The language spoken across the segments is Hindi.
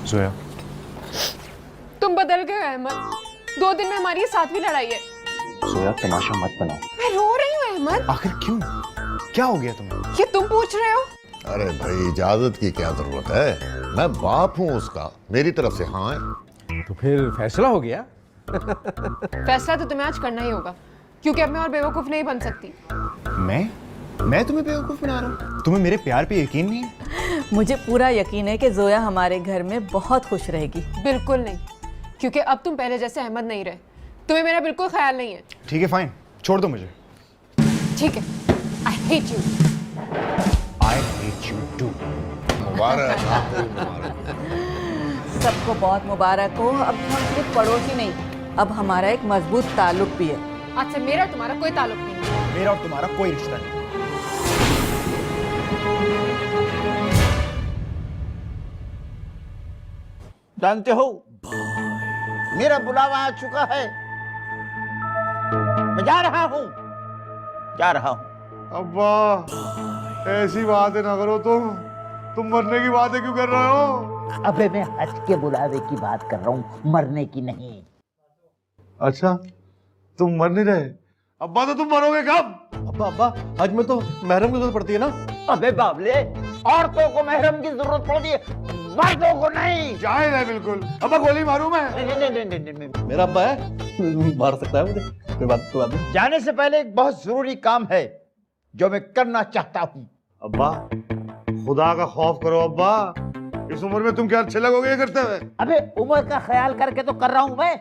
जोया, तुम बदल गए हो अहमद। 2 दिन में हमारी ये 7वीं लड़ाई है। जोया तमाशा मत बनाओ। मैं रो रही हूँ अहमद। आखिर क्यों? क्या हो गया तुम्हें? ये तुम पूछ रहे हो? अरे भाई इजाजत की क्या जरूरत है, मैं बाप हूँ उसका, मेरी तरफ से हाँ है। तो फिर फैसला हो गया। फैसला तो तुम्हें आज करना ही होगा, क्योंकि अब मैं और बेवकूफ नहीं बन सकती। मैं तुम्हें बेवकूफ बना रहा हूँ? तुम्हें मेरे प्यार पे यकीन नहीं है? मुझे पूरा यकीन है कि जोया हमारे घर में बहुत खुश रहेगी। बिल्कुल नहीं, क्योंकि अब तुम पहले जैसे अहमद नहीं रहे। तुम्हें मेरा बिल्कुल ख्याल नहीं है। ठीक है फाइन, छोड़ दो मुझे। ठीक है, I hate you. I hate you too. मुबारक आपको, मुबारक। सबको बहुत मुबारक हो। अब हम सिर्फ पड़ोसी नहीं, अब हमारा एक मजबूत ताल्लुक भी है। आज से मेरा और तुम्हारा कोई ताल्लुक नहीं है। मेरा और तुम्हारा कोई रिश्ता नहीं। जानते हो, मेरा बुलावा आ चुका है। मैं जा रहा हूं। अब्बा ऐसी बातें ना करो तुम मरने की बातें क्यों कर रहे हो? अबे मैं हज के बुलावे की बात कर रहा हूं, मरने की नहीं। अच्छा तुम मर नहीं रहे? अब्बा तो तुम मरोगे कब? अब्बा हज में तो महरम की जरूरत पड़ती है ना। अबे बाबले, औरतों को महरम की जरूरत पड़ती है, मर्दों को नहीं। जाहिर है बिल्कुल। अब्बा गोली मारूं मैं? नहीं। मेरा अब्बा है, मार सकता है मुझे, कोई बात नहीं। जाने से पहले एक बहुत जरूरी काम है जो मैं करना चाहता हूं। अब्बा खुदा का खौफ करो अब्बा, इस उम्र में तुम क्या अच्छे लगोगे ये करते हुए? अबे उम्र का ख्याल करके तो कर रहा हूं मैं।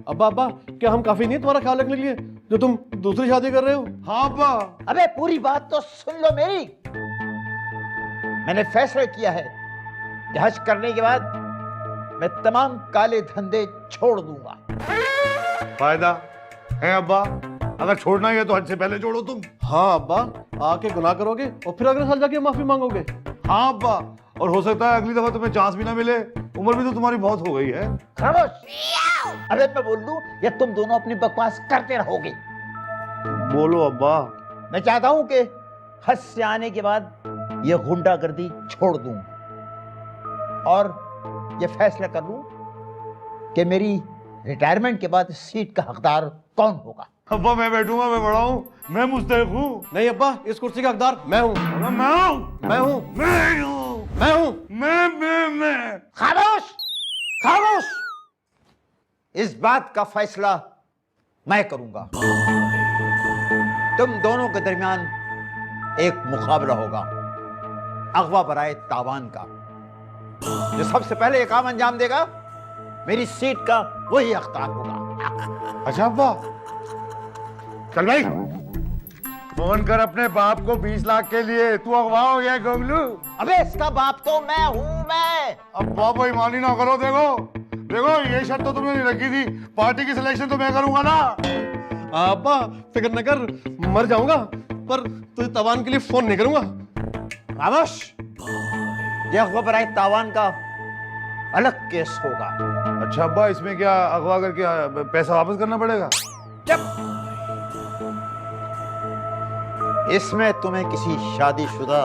अब्बा क्या हम काफी नहीं तुम्हारा ख्याल रखने के लिए जो तुम दूसरी शादी कर रहे हो? हाँ अब्बा। अबे पूरी बात तो सुन लो मेरी। मैंने फैसला किया है कि हज करने के बाद मैं तमाम काले धंधे छोड़ दूंगा। फायदा है अब्बा? अगर छोड़ना ही है तो हज से पहले छोड़ो तुम। हाँ अब्बा, आके गुनाह करोगे और फिर अगले साल जाके माफी मांगोगे। हाँ अब्बा, और हो सकता है अगली दफा तुम्हें चांस भी ना मिले, उम्र भी तो तुम्हारी बहुत हो गई है। खामोश। अबे मैं बोल दूं या तुम दोनों अपनी बकवास करते रहोगे? बोलो अब्बा। मैं चाहता हूं कि हज से आने के बाद ये गुंडागर्दी छोड़ दूं और ये फैसला कर लूं कि मेरी रिटायरमेंट के बाद सीट का हकदार कौन होगा। अब्बा मैं बैठूंगा, मैं बड़ा हूँ, मैं मुस्तैद हूँ। नहीं अब्बा, इस कुर्सी का हकदार मैं हूँ। मैं हूँ, मैं हूँ, मैं हूँ, मैं हूँ। मैं। खामोश, खामोश। इस बात का फैसला मैं करूंगा। तुम दोनों के दरमियान एक मुकाबला होगा, अगवा बराए तावान का। जो सबसे पहले ये काम अंजाम देगा, मेरी सीट का वही हकदार होगा। अच्छा अब्बा, चल भाई फोन कर अपने बाप को 20 लाख के लिए। तू अगवा हो गया गंगलू। अबे इसका बाप तो मैं हूं। मैं अब्बा बेईमानी ना करो। देखो ये शर्त तो तुमने नहीं रखी थी, पार्टी की सिलेक्शन तो मैं करूंगा ना। अब्बा फिक्र न कर, मर जाऊंगा पर तुझे तवान के लिए फोन नहीं करूंगा। खामोश। ये अगवा बराए तावान का अलग केस होगा। अच्छा अब्बा, इसमें क्या अगवा करके पैसा वापस करना पड़ेगा? जब इसमें तुम्हें किसी शादीशुदा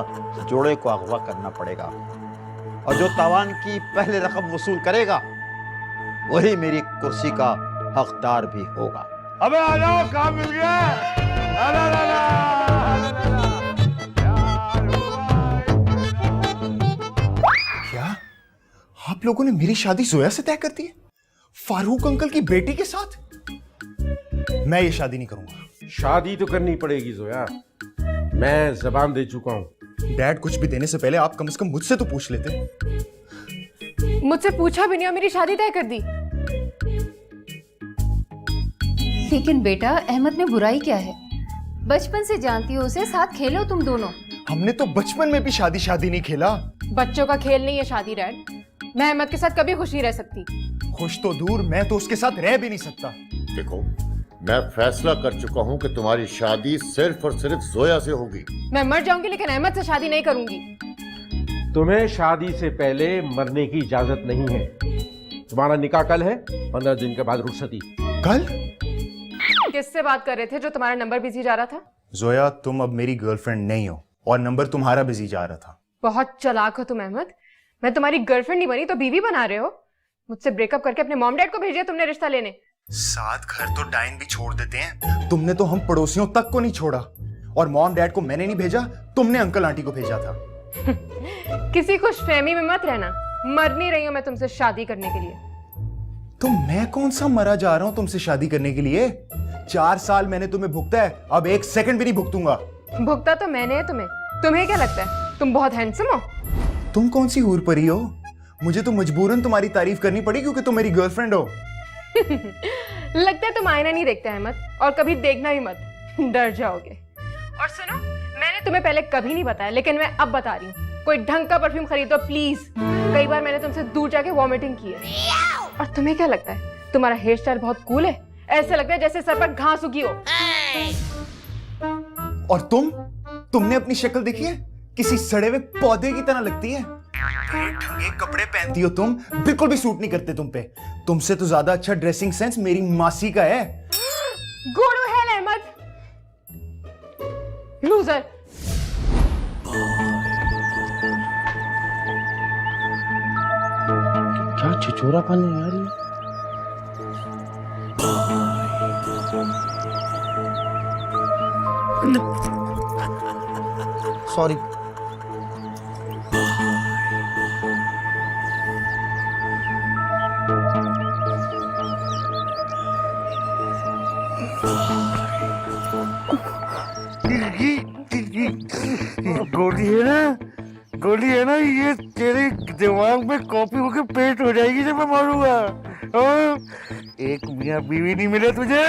जोड़े को अगवा करना पड़ेगा और जो तावान की पहले रकम वसूल करेगा वही मेरी कुर्सी का हकदार भी होगा। अबे आ जाओ, काम मिल गया। ला ला ला। क्या आप लोगों ने मेरी शादी जोया से तय कर दी है? फारूक अंकल की बेटी के साथ? मैं ये शादी नहीं करूंगा। शादी तो करनी पड़ेगी जोया, मैं जबान दे चुका हूँ। डैड, कुछ भी देने से पहले आप कम से कम मुझसे तो पूछ लेते। मुझसे पूछा भी नहीं और मेरी शादी तय कर दी। लेकिन बेटा, अहमद में बुराई क्या है? बचपन से जानती हो उसे, साथ खेलो तुम दोनों। हमने तो बचपन में भी शादी नहीं खेला। बच्चों का खेल नहीं है शादी डैड। मैं अहमद के साथ कभी खुश नहीं रह सकती। खुश तो दूर, मैं तो उसके साथ रह भी नहीं सकता। देखो मैं फैसला कर चुका हूँ कि तुम्हारी शादी सिर्फ और सिर्फ जोया से होगी। मैं मर जाऊंगी लेकिन अहमद से शादी नहीं करूंगी। तुम्हें शादी से पहले मरने की इजाजत नहीं है। तुम्हारा निकाह कल है, 15 दिन के बाद रुखसती। कल? किससे बात कर रहे थे जो तुम्हारा नंबर बिजी जा रहा था? जोया, तुम अब मेरी गर्लफ्रेंड नहीं हो और नंबर तुम्हारा बिजी जा रहा था। बहुत चालाक हो तुम अहमद। मैं तुम्हारी गर्लफ्रेंड नहीं बनी तो बीवी बना रहे हो। मुझसे ब्रेकअप करके अपने मॉम डैड को भेज दिया तुमने रिश्ता लेने। साथ घर तो डाइन भी छोड़ देते हैं, तुमने तो हम पड़ोसियों तक को नहीं छोड़ा। और मॉम डैड को मैंने नहीं भेजा, तुमने अंकल आंटी को भेजा था। किसी खुशफहमी में मत रहना, मर नहीं रही हूं मैं तुमसे शादी करने के लिए। तो मैं कौन सा मरा जा रहा हूं तुमसे शादी करने के लिए? 4 साल मैंने तुम्हें भुगता है, अब 1 सेकंड भी नहीं भुगतूंगा। भुगता तो मैंने है तुम्हें। तुम्हें क्या लगता है तुम बहुत हैंडसम हो? तुम कौन सी हूर परी हो? मुझे तो मजबूरन तुम्हारी तारीफ करनी पड़ी क्योंकि तुम मेरी गर्लफ्रेंड हो। लगता है तुम आईना नहीं देखते अहमद, और कभी देखना भी मत, डर जाओगे। और सुनो, मैंने तुम्हें पहले कभी नहीं बताया, लेकिन मैं अब बता रही हूँ, कोई ढंग का परफ्यूम खरीदो प्लीज। कई बार मैंने तुमसे दूर जाके वॉमिटिंग की है। और तुम्हें क्या लगता है तुम्हारा हेयर स्टाइल बहुत कूल है? ऐसा लगता है जैसे सर पर घास उगी हो। और तुमने अपनी शक्ल देखी है? किसी सड़े हुए पौधे की तरह लगती है। ढंगे कपड़े पहनती हो तुम, बिल्कुल भी सूट नहीं करते तुम पे। तुमसे तो ज्यादा अच्छा ड्रेसिंग सेंस मेरी मासी का है। Go to hell Ahmad, loser. क्या छिछोरापन है यार ये? सॉरी। गोली है ना, ये तेरे दिमाग में कॉपी होके पेस्ट हो जाएगी जब मैं मारूंगा। एक मियाँ बीवी नहीं मिले तुझे?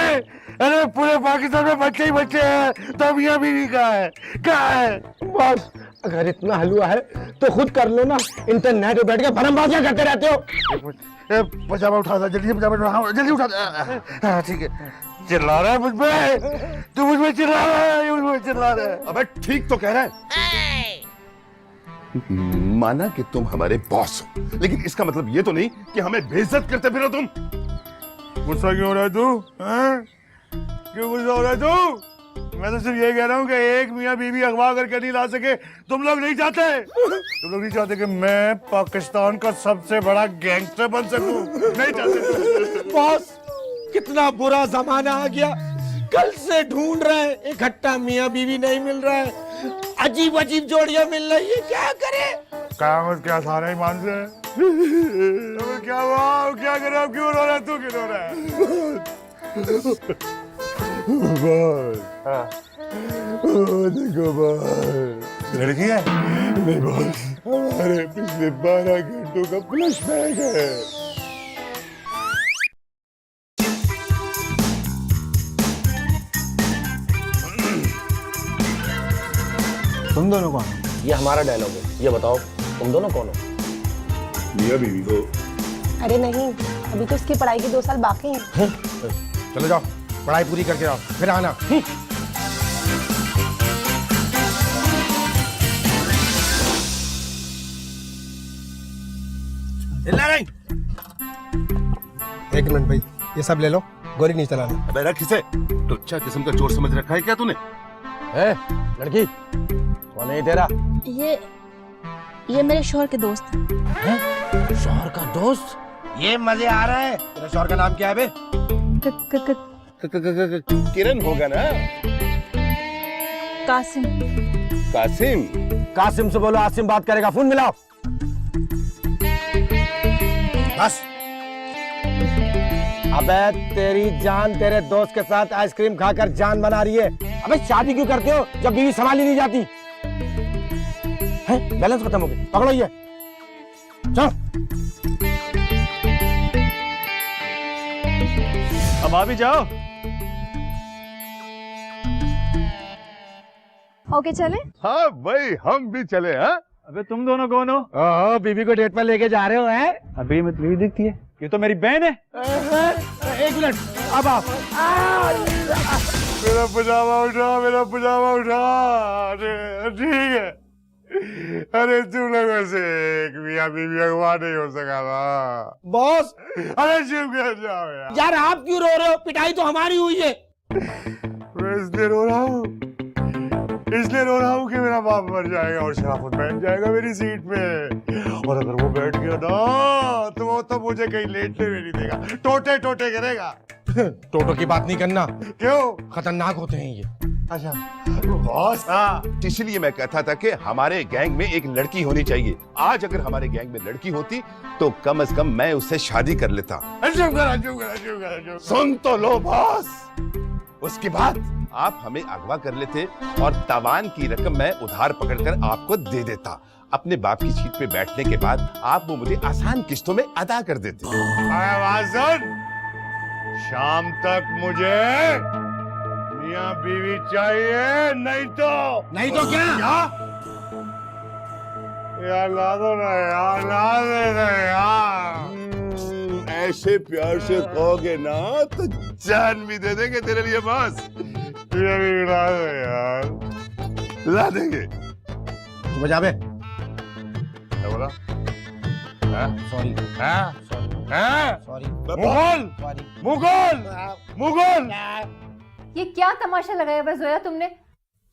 अरे पूरे पाकिस्तान में बच्चे ही बच्चे हैं, तो मियाँ बीवी कहाँ है? कहाँ है? बस अगर इतना हलवा है तो खुद कर लो ना, इंटरनेट पे बैठ के भरमबाजियां करते रहते हो। पजामा उठा दे जल्दी, पजामा उठा, जल्दी उठा दे। हाँ ठीक है। चिल्ला रहा है मुझ पे? तू मुझ पे चिल्ला रहा है, मुझ पे चिल्ला रहा है। अबे ठीक तो कह रहा है। माना कि तुम हमारे बॉस हो, लेकिन इसका मतलब ये तो नहीं कि हमें बेइज्जत करते फिरो तुम। गुस्सा क्यों हो रहा है तू? क्यों गुस्सा हो रहा है तू? मैं तो सिर्फ ये कह रहा हूँ कि एक मियाँ बीवी अगवा करके नहीं ला सके। तुम लोग नहीं चाहते, तुम लोग नहीं चाहते कि मैं पाकिस्तान का सबसे बड़ा गैंगस्टर बन सकूं। नहीं चाहते। बॉस कितना बुरा जमाना आ गया, कल से ढूंढ रहे हैं, इकट्ठा मियाँ बीवी नहीं मिल रहा है, अजीब अजीब जोड़ियां मिल रही है, क्या करे? कयामत क्या सारे ईमान से? तो क्या हुआ? क्या करे? अब क्यों रो रहा है? तू क्यों रो रहा है? देखो बॉस, लड़की है? नहीं बॉस, हमारे पिछले 12 घंटों का फ्लैशबैक है। तुम दोनों कौन हो? ये हमारा डायलॉग है, ये बताओ तुम दोनों कौन हो? मियाँ बीवी को। अरे नहीं, अभी तो इसकी पढ़ाई के 2 साल बाकी हैं। चलो जाओ, पढ़ाई पूरी करके आओ, फिर आना। एक मिनट भाई, ये सब ले लो, गोली नहीं चलाना। अबे रख इसे, टुच्चा किस्म का चोर समझ रखा है क्या तूने? लड़की कौन है तेरा? ये मेरे शौहर के दोस्त हैं। शौहर का दोस्त? ये मजे आ रहा है। तेरे शौहर का नाम क्या है बे? किरण होगा ना? कासिम। कासिम? कासिम से बोलो आसिम बात करेगा, फोन मिलाओ। बस। अबे तेरी जान तेरे दोस्त के साथ आइसक्रीम खाकर जान बना रही है। अबे शादी क्यों करते हो जब बीवी संभाली नहीं जाती? है बैलेंस खत्म हो गया, पकड़ो ये। चलो। अब आ भी जाओ। ओके चले? हाँ भाई, हम भी चले। हाँ अबे तुम दोनों कौन हो? ओह, बीवी को डेट पर लेके जा रहे हो? हैं? अभी मत नहीं दिखती है, ये तो मेरी बहन है। एक मिनट, अब आप। मेरा पजामा उठा, मेरा पजामा उठा। ठीक है। अरे तुम लोगों से एक मियाँ बीवी अगवा नहीं हो सका था। बॉस, अरे चुप कर जाओ यार। यार आप क्यों रो रहे हो? पिटाई तो हमारी हुई है। मैं इसलिए रो रहा हूँ कि मेरा बाप मर जाएगा और शराफत बैठ जाएगा मेरी सीट पे, पर अगर वो बैठ गया ना तो वो तो मुझे कहीं लेटने में नहीं देगा, टोटे टोटे करेगा। टोटो की बात नहीं करना, क्यों? खतरनाक होते हैं ये। अच्छा बॉस, हाँ इसलिए मैं कहता था कि हमारे गैंग में एक लड़की होनी चाहिए। आज अगर हमारे गैंग में लड़की होती तो कम से कम मैं उससे शादी कर लेता। सुन तो लो बॉस। उसके बाद आप हमें अगवा कर लेते और तावान की रकम मैं उधार पकड़कर आपको दे देता। अपने बाप की सीट पे बैठने के बाद आप वो मुझे आसान किस्तों में अदा कर देते। शाम तक मुझे मियां बीवी चाहिए, नहीं तो क्या? यार ला दो ना यार, ला दे ना यार। ऐसे प्यार से कहोगे ना तो जान भी दे देंगे तेरे लिए बॉस। ये भी ला दो यार। ला देंगे। तू बजा बे। क्या बोला? Sorry sorry Mughal Mughal. ये क्या तमाशा लगाया बस जोया तुमने?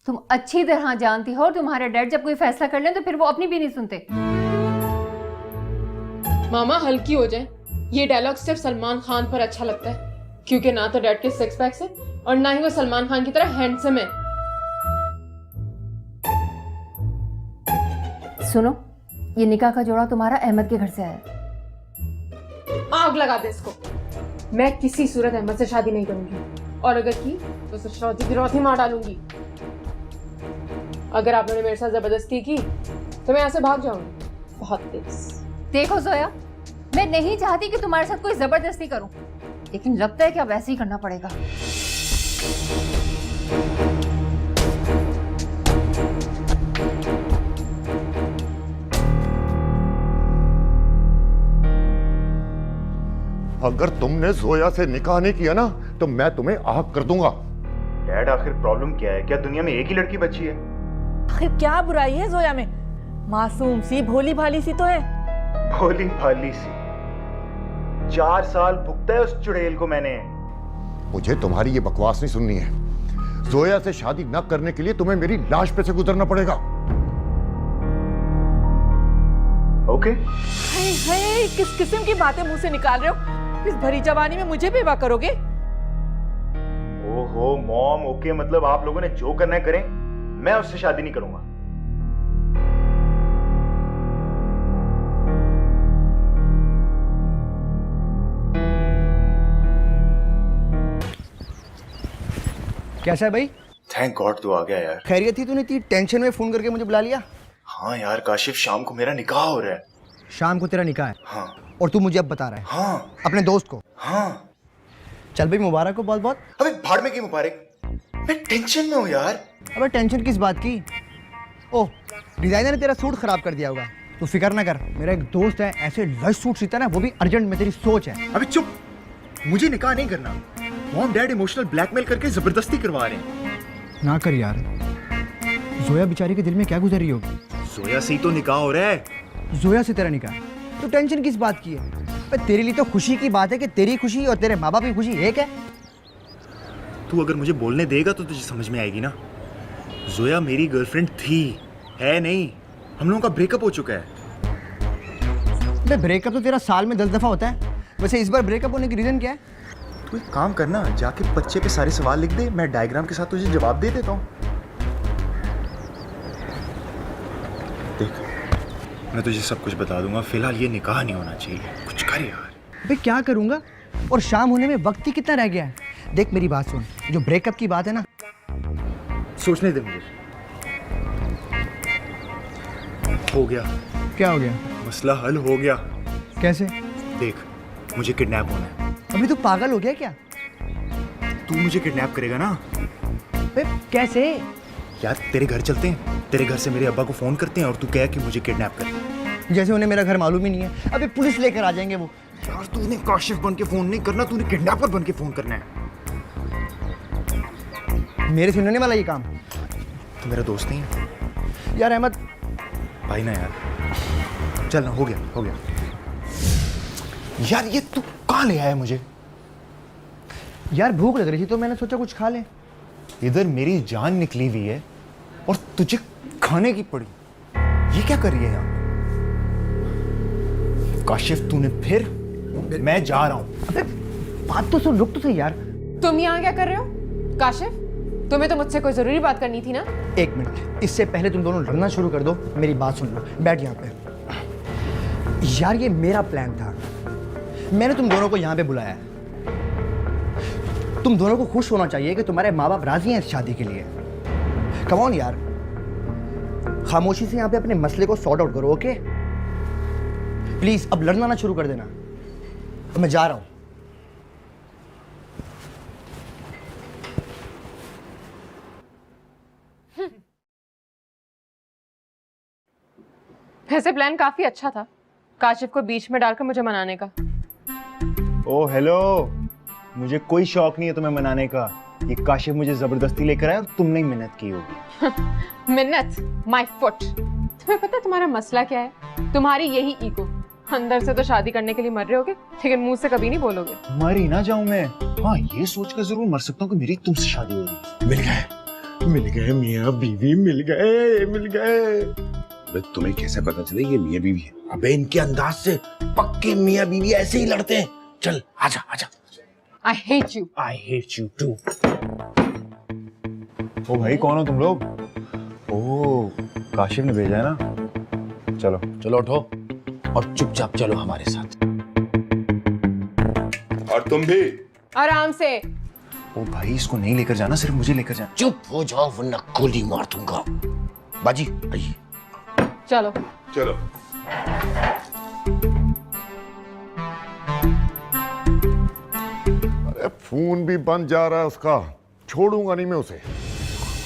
तुम अच्छी तरह जानती हो तुम्हारे डैड जब कोई फैसला कर ले तो फिर वो अपनी भी नहीं सुनते। मामा हल्की हो जाए। ये डायलॉग सिर्फ सलमान खान पर अच्छा लगता है क्योंकि ना तो डैड के सिक्स पैक्स है और ना ही वो सलमान खान की तरह हैंडसम है। सुनो, ये निकाह का जोड़ा तुम्हारा अहमद के घर से आया। आग लगा दे इसको। मैं किसी सूरत अहमद से शादी नहीं करूंगी और अगर की तो उसे शादी की रौथी मार डालूंगी। अगर आपने मेरे साथ जबरदस्ती की तो मैं यहाँ से भाग जाऊंगी बहुत तेज। देखो जोया, मैं नहीं चाहती कि तुम्हारे साथ कोई जबरदस्ती करूं, लेकिन लगता है कि अब ऐसे ही करना पड़ेगा। अगर तुमने जोया से निकाह नहीं किया ना तो मैं तुम्हें आग कर दूंगा। डैड आखिर प्रॉब्लम क्या है? क्या दुनिया में एक ही लड़की बची है? आखिर क्या बुराई है जोया में? मासूम सी भोली भाली सी तो है। भोली भाली सी? 4 साल भुगता है उस चुड़ैल को मैंने। मुझे तुम्हारी ये बकवास नहीं सुननी है। जोया से शादी न करने के लिए तुम्हें मेरी लाश पे से गुजरना पड़ेगा। ओके? हाय हाय, किस किस्म की बातें मुंह से निकाल रहे हो? इस भरी जवानी में मुझे बेवा करोगे? ओहो मॉम, ओके मतलब आप लोगों ने जो करना है करें, मैं उससे शादी नहीं करूंगा। कैसा है भाई? थैंक गॉड तू आ गया यार। खैरियत थी? तूने इतनी टेंशन में फोन करके मुझे बुला लिया? हाँ यार काशिफ, शाम को मेरा निकाह हो रहा है। शाम को तेरा निकाह है? हाँ। और तू मुझे अब बता रहा है? हाँ। अपने दोस्त को? हाँ। चल भाई मुबारक हो बहुत बहुत। अबे भाड़ में की मुबारक, मैं टेंशन में हूँ यार। अबे टेंशन किस बात की? ओह, डिजाइनर ने तेरा सूट खराब कर दिया होगा। तू फिक्र ना कर, मेरा एक दोस्त है ऐसे लश सूट सीता ना, वो भी अर्जेंट में। तेरी सोच है। अबे चुप, मुझे निकाह नहीं करना। मॉम डैड इमोशनल ब्लैकमेल करके जबरदस्ती करवा रहे हैं। ना कर यार, जोया बेचारी के दिल में क्या गुजर रही होगी? जोया से ही तो निकाह हो रहा है। जोया से तेरा निकाह? तो टेंशन किस बात की है? तेरे लिए तो खुशी की बात है कि तेरी खुशी और तेरे माँ बाप की खुशी एक है। तू अगर मुझे बोलने देगा तो तुझे समझ में आएगी ना। जोया मेरी गर्लफ्रेंड थी, है नहीं। हम लोगों का ब्रेकअप हो चुका है। ब्रेकअप तो तेरा साल में 10 दफा होता है। वैसे इस बार ब्रेकअप होने की रीजन क्या है? तू एक काम करना, जाके बच्चे पे सारे सवाल लिख दे, मैं डायग्राम के साथ तुझे जवाब दे देता हूँ। देख, मैं तुझे सब कुछ बता दूंगा। फिलहाल ये निकाह नहीं होना चाहिए। कुछ कर यार। भाई क्या करूंगा? और शाम होने में वक्त ही कितना रह गया है। देख मेरी बात सुन, जो ब्रेकअप की बात है ना, सोचने दे मुझे। हो गया। क्या हो गया? मसला हल हो गया। कैसे? देख, मुझे किडनैप होना है। अभी तू पागल हो गया क्या? तू मुझे किडनैप करेगा ना? कैसे? यार तेरे घर चलते हैं, तेरे घर से मेरे अब्बा को फोन करते हैं और तू कह कि मुझे किडनैप कर। जैसे उन्हें मेरा घर मालूम ही नहीं है। अबे पुलिस लेकर आ जाएंगे वो। यार तूने काशिफ बन के फोन नहीं करना, तूने किडनैपर बन के फोन करना है। मेरे से होने वाला ये काम? तू मेरा दोस्त नहीं है यार अहमद भाई ना यार। चल ना, हो गया हो गया। यार ये तू कहाँ ले आया मुझे? यार भूख लग रही थी तो मैंने सोचा कुछ खा ले। इधर मेरी जान निकली हुई है और तुझे खाने की पड़ी। ये क्या कर रही है यहाँ? काशिफ तूने फिर, मैं जा रहा हूं। अबे बात तो सुन, रुक तो सही यार। तुम यहाँ क्या कर रहे हो? काशिफ, तुम्हें तो मुझसे कोई जरूरी बात करनी थी ना? एक मिनट, इससे पहले तुम दोनों लड़ना शुरू कर दो, मेरी बात सुनना। बैठ यहाँ पे। यार ये मेरा प्लान था, मैंने तुम दोनों को यहाँ पे बुलाया है। तुम दोनों को खुश होना चाहिए कि तुम्हारे माँ बाप राजी हैं इस शादी के लिए। कम ऑन यार, खामोशी से यहाँ पे अपने मसले को सॉर्ट आउट करो, ओके? प्लीज अब लड़ना ना शुरू कर देना। अब मैं जा रहा हूं। वैसे प्लान काफी अच्छा था, काशिफ को बीच में डालकर मुझे मनाने का। ओ हेलो, मुझे कोई शौक नहीं है तुम्हें मनाने का। ये काशिफ मुझे जबरदस्ती लेकर आया और तुमने ही मिन्नत की होगी। मिन्नत? My foot. तुम्हें पता है तुम्हारा मसला क्या है? तुम्हारी यही ईगो। अंदर से तो शादी करने के लिए मर रहे होगे, लेकिन मुंह से कभी नहीं बोलोगे। मर ही ना जाऊं मैं। हाँ, ये सोचकर जरूर मर सकता हूँ कि मेरी तुमसे शादी होगी। मिल गए मियाँ बीवी, मिल गए। अबे तुम्हें कैसे पता चले ये मियाँ बीवी है? अबे इनके अंदाज से पक्के मियाँ बीवी ऐसे ही लड़ते हैं। चल आजा। I hate you. I hate you too. ओ भाई, कौन हो तुम लोग? ओ, काशिफ ने भेजा है ना? चलो उठो और चुपचाप चलो हमारे साथ। और तुम भी आराम से। ओ भाई, इसको नहीं लेकर जाना, सिर्फ मुझे लेकर जाना। चुप हो जाओ वरना गोली मार दूंगा। बाजी आइए। चलो। अरे फोन भी बंद जा रहा है उसका, छोड़ूंगा नहीं मैं उसे।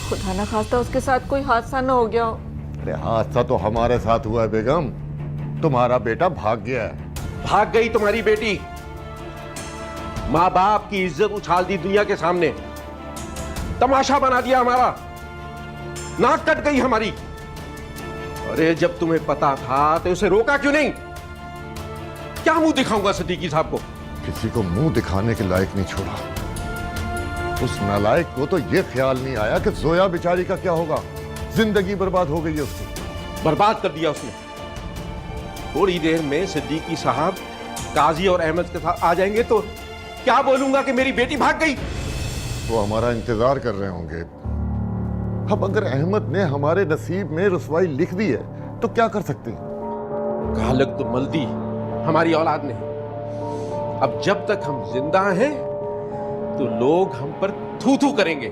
खुदा ना खास्ता उसके साथ कोई हादसा न हो गया हो। अरे हादसा तो हमारे साथ हुआ है बेगम, तुम्हारा बेटा भाग गया है। भाग गई तुम्हारी बेटी, माँ बाप की इज्जत उछाल दी दुनिया के सामने, तमाशा बना दिया हमारा, नाक कट गई हमारी। अरे जब तुम्हें पता था तो उसे रोका क्यों नहीं? क्या मुंह दिखाऊंगा सिद्दीकी साहब को? किसी को मुंह दिखाने के लायक नहीं छोड़ा। उस नालायक को तो ये ख्याल नहीं आया कि जोया बेचारी का क्या होगा। जिंदगी बर्बाद हो गई है उसकी। बर्बाद कर दिया उसने। थोड़ी देर में सिद्दीकी साहब काजी और अहमद के साथ आ जाएंगे तो क्या बोलूंगा कि मेरी बेटी भाग गई? वो हमारा इंतजार कर रहे होंगे। अब अगर अहमद ने हमारे नसीब में रुसवाई लिख दी है तो क्या कर सकते हैं? घालक तो मल दी हमारी औलाद ने। अब जब तक हम जिंदा हैं तो लोग हम पर थू थू करेंगे।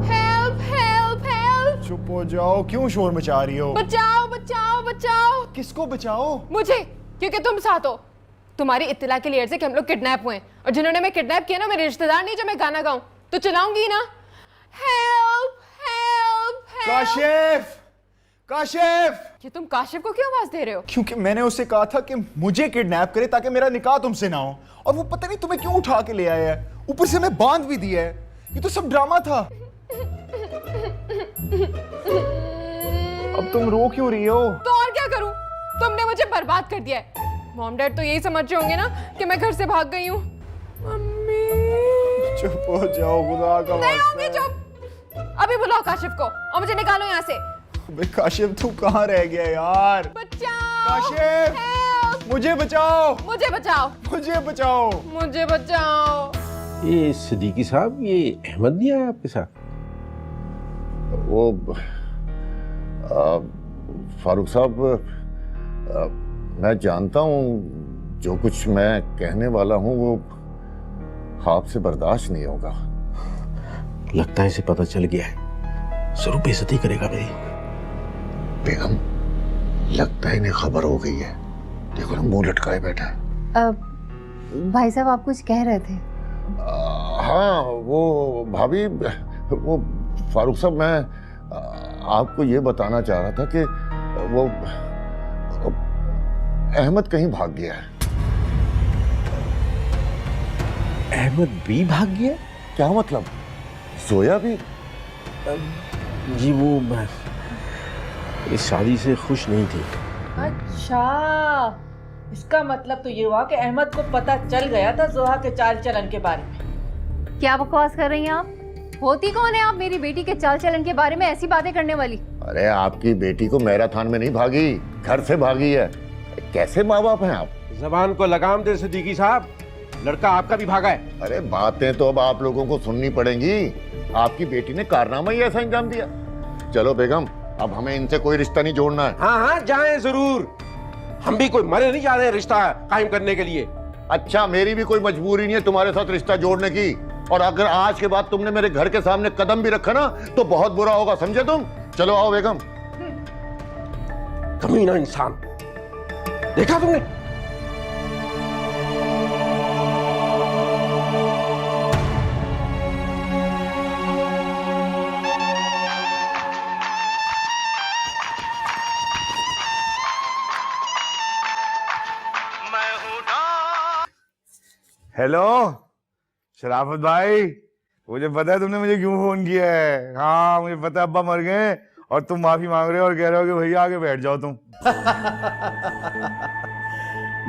Help help help! चुप हो जाओ, क्यों शोर मचा रही हो? बचाओ बचाओ बचाओ! किसको बचाओ? मुझे, क्योंकि तुम साथ हो। तुम्हारी इत्तला के लिए कि हम लोग किडनैप हुए हैं, और जिन्होंने मैं किडनैप किया ना मेरे रिश्तेदार नहीं जो मैं गाना गाऊं तो चलाऊंगी ना। Help help help! काशिफ! कि तुम काशिफ को क्यों आवाज दे रहे हो? क्योंकि मैंने उसे कहा था कि मुझे किडनैप करे ताकि मेरा निकाह तुमसे ना हो, और वो पता नहीं तुम्हें क्यों उठा के ले आया है। ऊपर से मैं बांध भी दिया है। ये तो सब ड्रामा था। अब तुम रो क्यों रही हो? तो और क्या करूं? तुमने मुझे बर्बाद कर दिया है। मॉम डैड तो यही समझ रहे होंगे ना कि मैं घर से भाग गई हूँ। मम्मी चुप हो जाओ, खुदा का नहीं वास्ता होंगी चुप। अभी बुलाओ काशिफ को और मुझे निकालो यहाँ से। अबे काशिफ, तू कहाँ रह गया यार? बचाओ काशिफ! Help! मुझे बचाओ! मुझे बचाओ! मुझे बचाओ! मुझे बचाओ! ये सिद्दीकी साहब, ये अहमद नहीं आया आपके साथ? वो फारूक साहब, मैं जानता हूँ जो कुछ मैं कहने वाला हूँ वो आपसे बर्दाश्त नहीं होगा। लगता है इसे पता चल गया है, जरूर बेइज्जती करेगा मेरी। बेगम, लगता है इन्हें खबर हो गई है। देखो ना, मुंह लटकाए बैठा है। भाई साहब आप कुछ कह रहे थे? हाँ वो भाभी, वो फारूक साहब, मैं आपको ये बताना चाह रहा था कि वो अहमद कहीं भाग गया है। अहमद भी भाग गया? क्या मतलब? सोया भी? जी वो इस शादी से खुश नहीं थी। अच्छा, इसका मतलब तो ये हुआ कि अहमद को पता चल गया था जोहा के चाल चलन के बारे में। क्या बकवास कर रही हैं आप? होती कौन है आप मेरी बेटी के चाल चलन के बारे में ऐसी बातें करने वाली? अरे आपकी बेटी को मैराथन में नहीं भागी, घर से भागी है। कैसे माँ बाप हैं आप? जबान को लगाम दे सिद्दीकी साहब, लड़का आपका भी भागा है। अरे बातें तो अब आप लोगों को सुननी पड़ेंगी। आपकी बेटी ने कारनामा ही ऐसा अंजाम दिया। चलो बेगम, अब हमें इनसे कोई रिश्ता नहीं जोड़ना है। हाँ हाँ जाएं जरूर, हम भी कोई मरे नहीं जा रहे रिश्ता कायम करने के लिए। अच्छा, मेरी भी कोई मजबूरी नहीं है तुम्हारे साथ रिश्ता जोड़ने की, और अगर आज के बाद तुमने मेरे घर के सामने कदम भी रखा ना तो बहुत बुरा होगा, समझे तुम? चलो आओ बेगम। कमीना इंसान, देखा तुमने? हेलो शराफत भाई, मुझे पता है तुमने मुझे क्यों फोन किया है। हाँ मुझे पता है, अब्बा मर गए और तुम माफी मांग रहे हो और कह रहे हो कि भैया आगे बैठ जाओ तुम।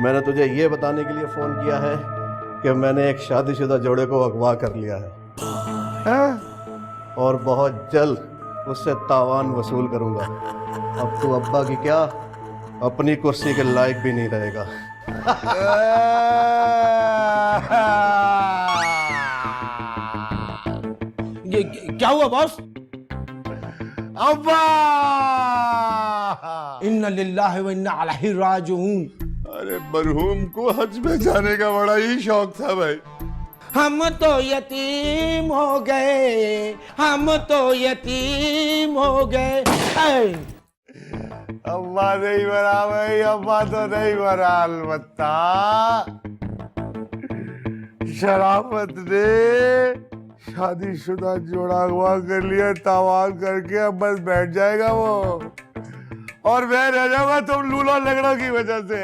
मैंने तुझे ये बताने के लिए फोन किया है कि मैंने एक शादीशुदा जोड़े को अगवा कर लिया है और बहुत जल्द उससे तावान वसूल करूंगा। अब तू अब्बा की क्या, अपनी कुर्सी के लायक भी नहीं रहेगा। क्या हुआ बॉस? अब्बा! इन्ना लिल्लाहि व इन्ना अलैहि राजिऊन। अरे मरहूम को हज में जाने का बड़ा ही शौक था भाई। हम तो यतीम हो गए, हम तो यतीम हो गए। अब्बा नहीं बना भाई, अब्बा तो नहीं बना। अलबत्ता शराफत ने शादीशुदा जोड़ा अगवा कर लिया, तावान करके अब बस बैठ जाएगा वो, और मैं रह जाऊंगा तुम लूला लगड़ों की वजह से।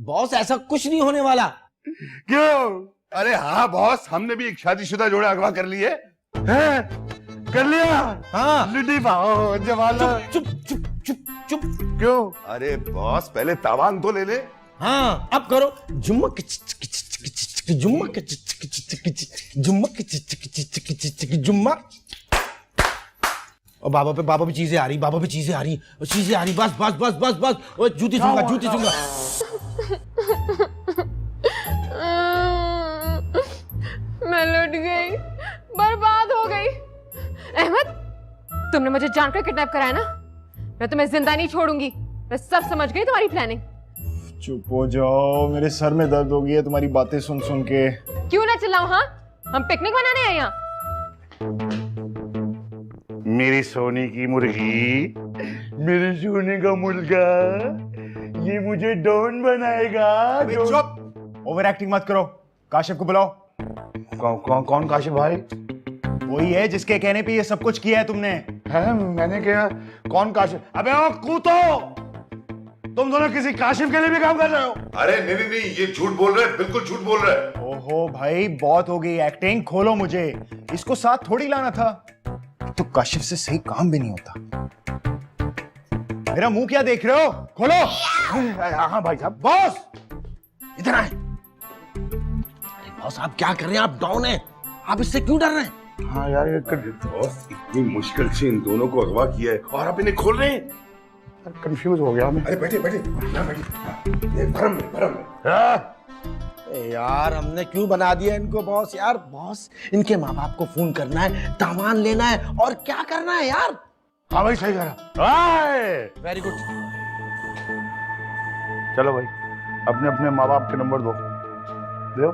बॉस ऐसा कुछ नहीं होने वाला। क्यों? अरे हाँ बॉस, हमने भी एक शादीशुदा जोड़ा अगवा कर लिए। कर लिया? हाँ। लिट्टी पाओ जवाला। चुप चुप चुप चुप। क्यों? अरे बॉस पहले तावान तो ले ले। हाँ अब करो। जुम्मक जुम्मक जुम्मक जुम्मक। और बाबा पे चीजें आ रही, बाबा पे चीजें आ रही, चीजें आ रही। बस बस बस बस बस। वो जूती सूंघा, जूती सूंघा। मैं लुट गई, बर्बाद हो गई। अहमद, तुमने मुझे जानकर किडनैप कराया ना? मैं तुम्हें जिंदा नहीं छोड़ूंगी। मैं सब समझ गई तुम्हारी प्लानिंग। चुप हो जाओ, मेरे सर में दर्द हो गई है तुम्हारी बातें सुन सुन के। क्यों ना चिल्लाऊं? हाँ, हम पिकनिक मनाने आए यहाँ। मेरी सोने की मुर्गी, मेरे सोने का मुर्गा, ये मुझे डॉन बनाएगा। चुप, ओवर एक्टिंग मत करो। काशिफ को बुलाओ। कौन काशिफ भाई? वही है जिसके कहने पे ये सब कुछ किया है तुमने। है? मैंने क्या? कौन काशिफ? अबे ओ कूतो, तुम दोनों किसी काशिफ के लिए भी काम कर रहे हो? अरे नहीं नहीं, ये झूठ बोल रहे हैं, बिल्कुल झूठ बोल रहे हैं। ओहो भाई, बहुत हो गई एक्टिंग। खोलो मुझे, इसको साथ थोड़ी लाना था। तो काशिफ से सही काम भी नहीं होता। मेरा मुंह क्या देख रहे हो? खोलो। हाँ भाई साहब। बॉस इधर आए। बॉस आप क्या कर रहे हैं? आप डाउन हैं, आप इससे क्यों डर रहे हैं? हाँ यार, ये बॉस इतनी मुश्किल से इन दोनों को अगवा किया है और आप इन्हें खोल रहे हैं। कंफ्यूज हो गया मैं। अरे बैठे बैठे, यहाँ बैठे। भरम में। यार हमने क्यों बना दिया इनको बॉस? यार बॉस, इनके माँ बाप को फोन करना है, तावान लेना है, और क्या करना है यार। हाँ भाई सही करा। Very good. चलो भाई, अपने अपने माँ बाप के नंबर दो। दो,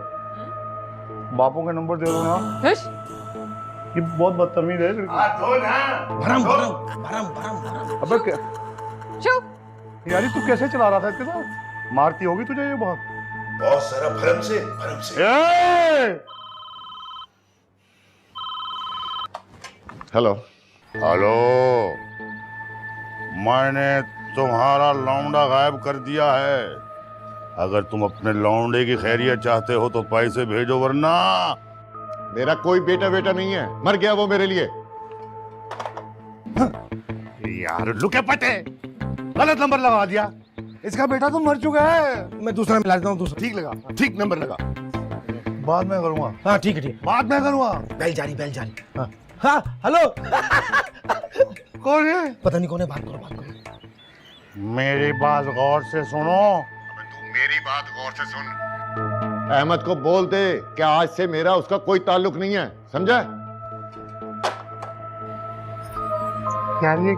बापों के नंबर दे दो ना। ये बहुत बदतमीज है। भरम भरम भरम भरम भरम। अबे क्या चुप। यार, तू कैसे चला रहा था इसके साथ? मारती होगी तुझे ये बहुत। बहुत सारा भरम से। हेलो। हेलो, मैंने तुम्हारा लौंडा गायब कर दिया है। अगर तुम अपने लौंडे की खैरियत चाहते हो तो पैसे भेजो, वरना। मेरा कोई बेटा नहीं है, मर गया वो मेरे लिए। यार लुके पटे, गलत नंबर लगा दिया। इसका बेटा तो मर चुका है। मैं दूसरा मिला देता हूँ। दूसरा ठीक लगा, ठीक नंबर लगा। बाद में करूंगा। हाँ ठीक है, ठीक। बाद में करूंगा। बेल जारी, बेल जारी। हाँ हाँ, हेलो। कौन है? पता नहीं कौन है, बात करो बात करो। मेरी बात गौर से सुनो। तू मेरी बात गौर से सुन। अहमद को बोल दे कि आज से मेरा उसका कोई ताल्लुक नहीं है, समझा? यार ये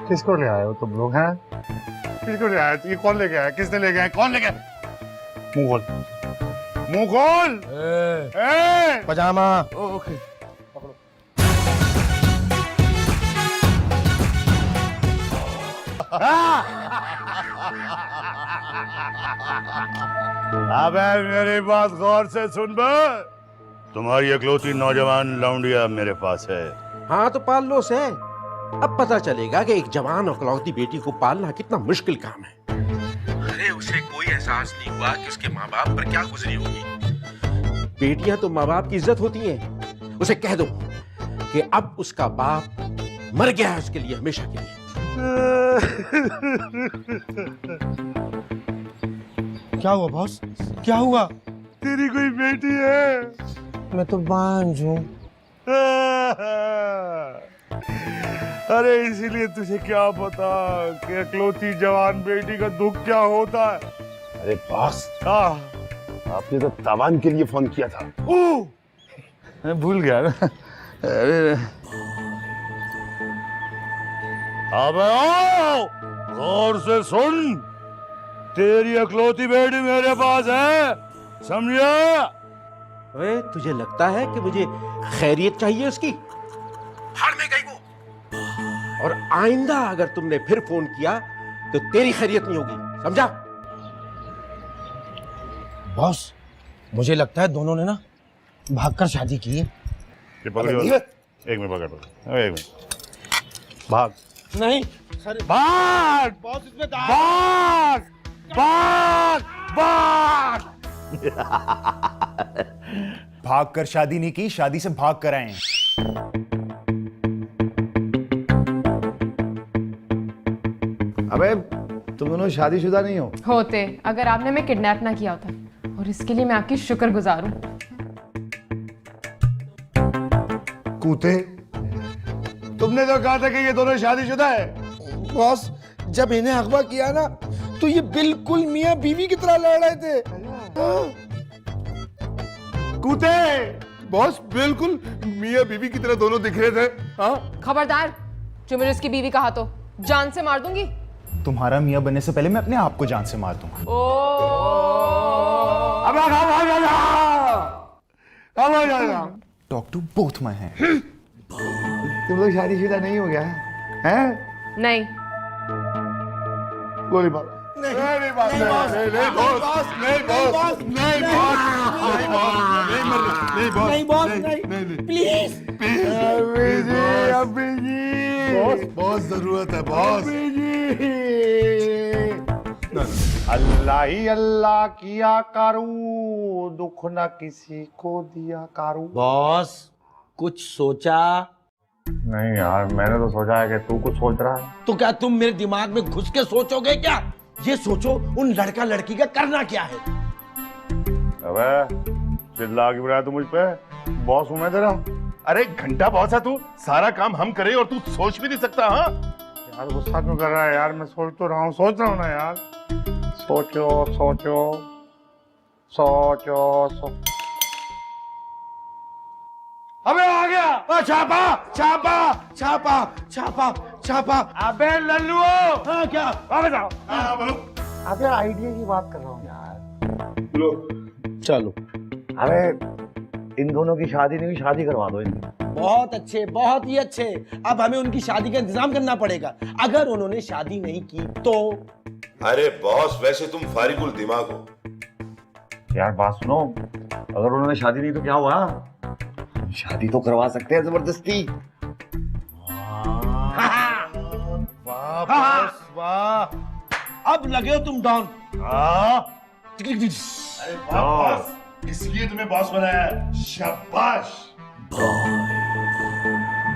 किसको ले आए हो तुम लोग हैं? किसको ले आए? ये कौन लेके आया? किसने लेके आया? कौन लेके आया? मुंह खोल, मुंह खोल। पजामा। ओके। अबे मेरी बात गौर से सुन बे। तुम्हारी इकलौती नौजवान लौंडिया मेरे पास है। हाँ तो पाल लो से। अब पता चलेगा कि एक जवान और इकलौती बेटी को पालना कितना मुश्किल काम है। अरे उसे कोई एहसास नहीं हुआ कि उसके माँ बाप पर क्या गुजरी होगी। बेटियां तो माँ बाप की इज्जत होती हैं। उसे कह दो कि अब उसका बाप मर गया है उसके लिए, हमेशा के लिए। क्या हुआ बॉस? क्या हुआ? तेरी कोई बेटी है? मैं तो बांझ हूँ। अरे इसीलिए तुझे क्या पता कि इकलौती जवान बेटी का दुख क्या होता है। अरे बॉस, हाँ आपने तो तावान के लिए फोन किया था। मैं भूल गया ना। अरे अब आओ, गौर से सुन। तेरी इकलौती बेटी मेरे पास है, समझा? अरे तुझे लगता है कि मुझे खैरियत चाहिए उसकी? हार में गई वो। और आइंदा अगर तुमने फिर फोन किया तो तेरी खैरियत नहीं होगी, समझा? बॉस मुझे लगता है दोनों ने ना भागकर शादी की है। ये पकड़ो, एक मिनट पकड़, एक मिनट। भाग। नहीं भाग बॉस, इसमें भाग भाग भाग। भाग कर शादी नहीं की, शादी से भाग कर आए हैं। अबे तुम दोनों शादीशुदा नहीं हो? होते अगर आपने हमें किडनैप ना किया होता, और इसके लिए मैं आपकी शुक्रगुजार हूँ। कूते, तुमने तो कहा था कि ये दोनों शादीशुदा है। बॉस जब इन्हें अगवा किया ना तो ये बिल्कुल मियाँ बीवी की तरह लड़ रहे थे। कूते, बॉस बिल्कुल मियाँ बीवी की तरह दोनों दिख रहे थे। हाँ खबरदार, जो मेरे उसकी बीवी कहा तो जान से मार दूंगी। तुम्हारा मियाँ बनने से पहले मैं अपने आप को जान से मार दूंगा। Talk to both my hand. तुम लोग शादीशुदा नहीं हो गया हैं? नहीं। कोई बात नहीं, नहीं बॉस, नहीं बॉस, नहीं बॉस, नहीं बॉस, नहीं बॉस, नहीं बॉस, नहीं बॉस, नहीं प्लीज अभी जी बॉस बहुत जरूरत है बॉस। अल्लाह ही अल्लाह किया करूं, दुख ना किसी को दिया करूं। बॉस कुछ सोचा? नहीं यार, मैंने तो सोचा है कि तू कुछ सोच रहा है। तो क्या तुम मेरे दिमाग में घुस के सोचोगे क्या? ये सोचो उन लड़का लड़की का करना क्या है। अबे चिल्ला के बुलाया तू मुझ पे? बॉस हूं मैं तेरा। अरे घंटा बॉस है तू, सारा काम हम करें और तू सोच भी नहीं सकता? हाँ यार गुस्सा क्यों कर रहा है यार? मैं सोच तो रहा हूँ, सोच रहा हूँ ना यार। सोचो सोचो सोचो अबे आ गया। छापा छापा छापा छापा छापा। अबे लल्लू, हाँ क्या? अबे जाओ। अबे आइडिया की बात कर रहा हूँ यार। चलो अबे इन दोनों की शादी नहीं हुई, शादी करवा दो इनकी। बहुत अच्छे, बहुत ही अच्छे। अब हमें उनकी शादी का इंतजाम करना पड़ेगा। अगर उन्होंने शादी नहीं की तो? अरे बॉस वैसे तुम फारिकुल दिमाग हो। यार बात सुनो, अगर उन्होंने शादी नहीं तो क्या हुआ? शादी तो करवा सकते हैं जबरदस्ती। वाह बॉस वाह, अब लगे हो तुम डॉन। अरे बॉस, इसलिए तुम्हें बॉस बनाया है। शाबाश।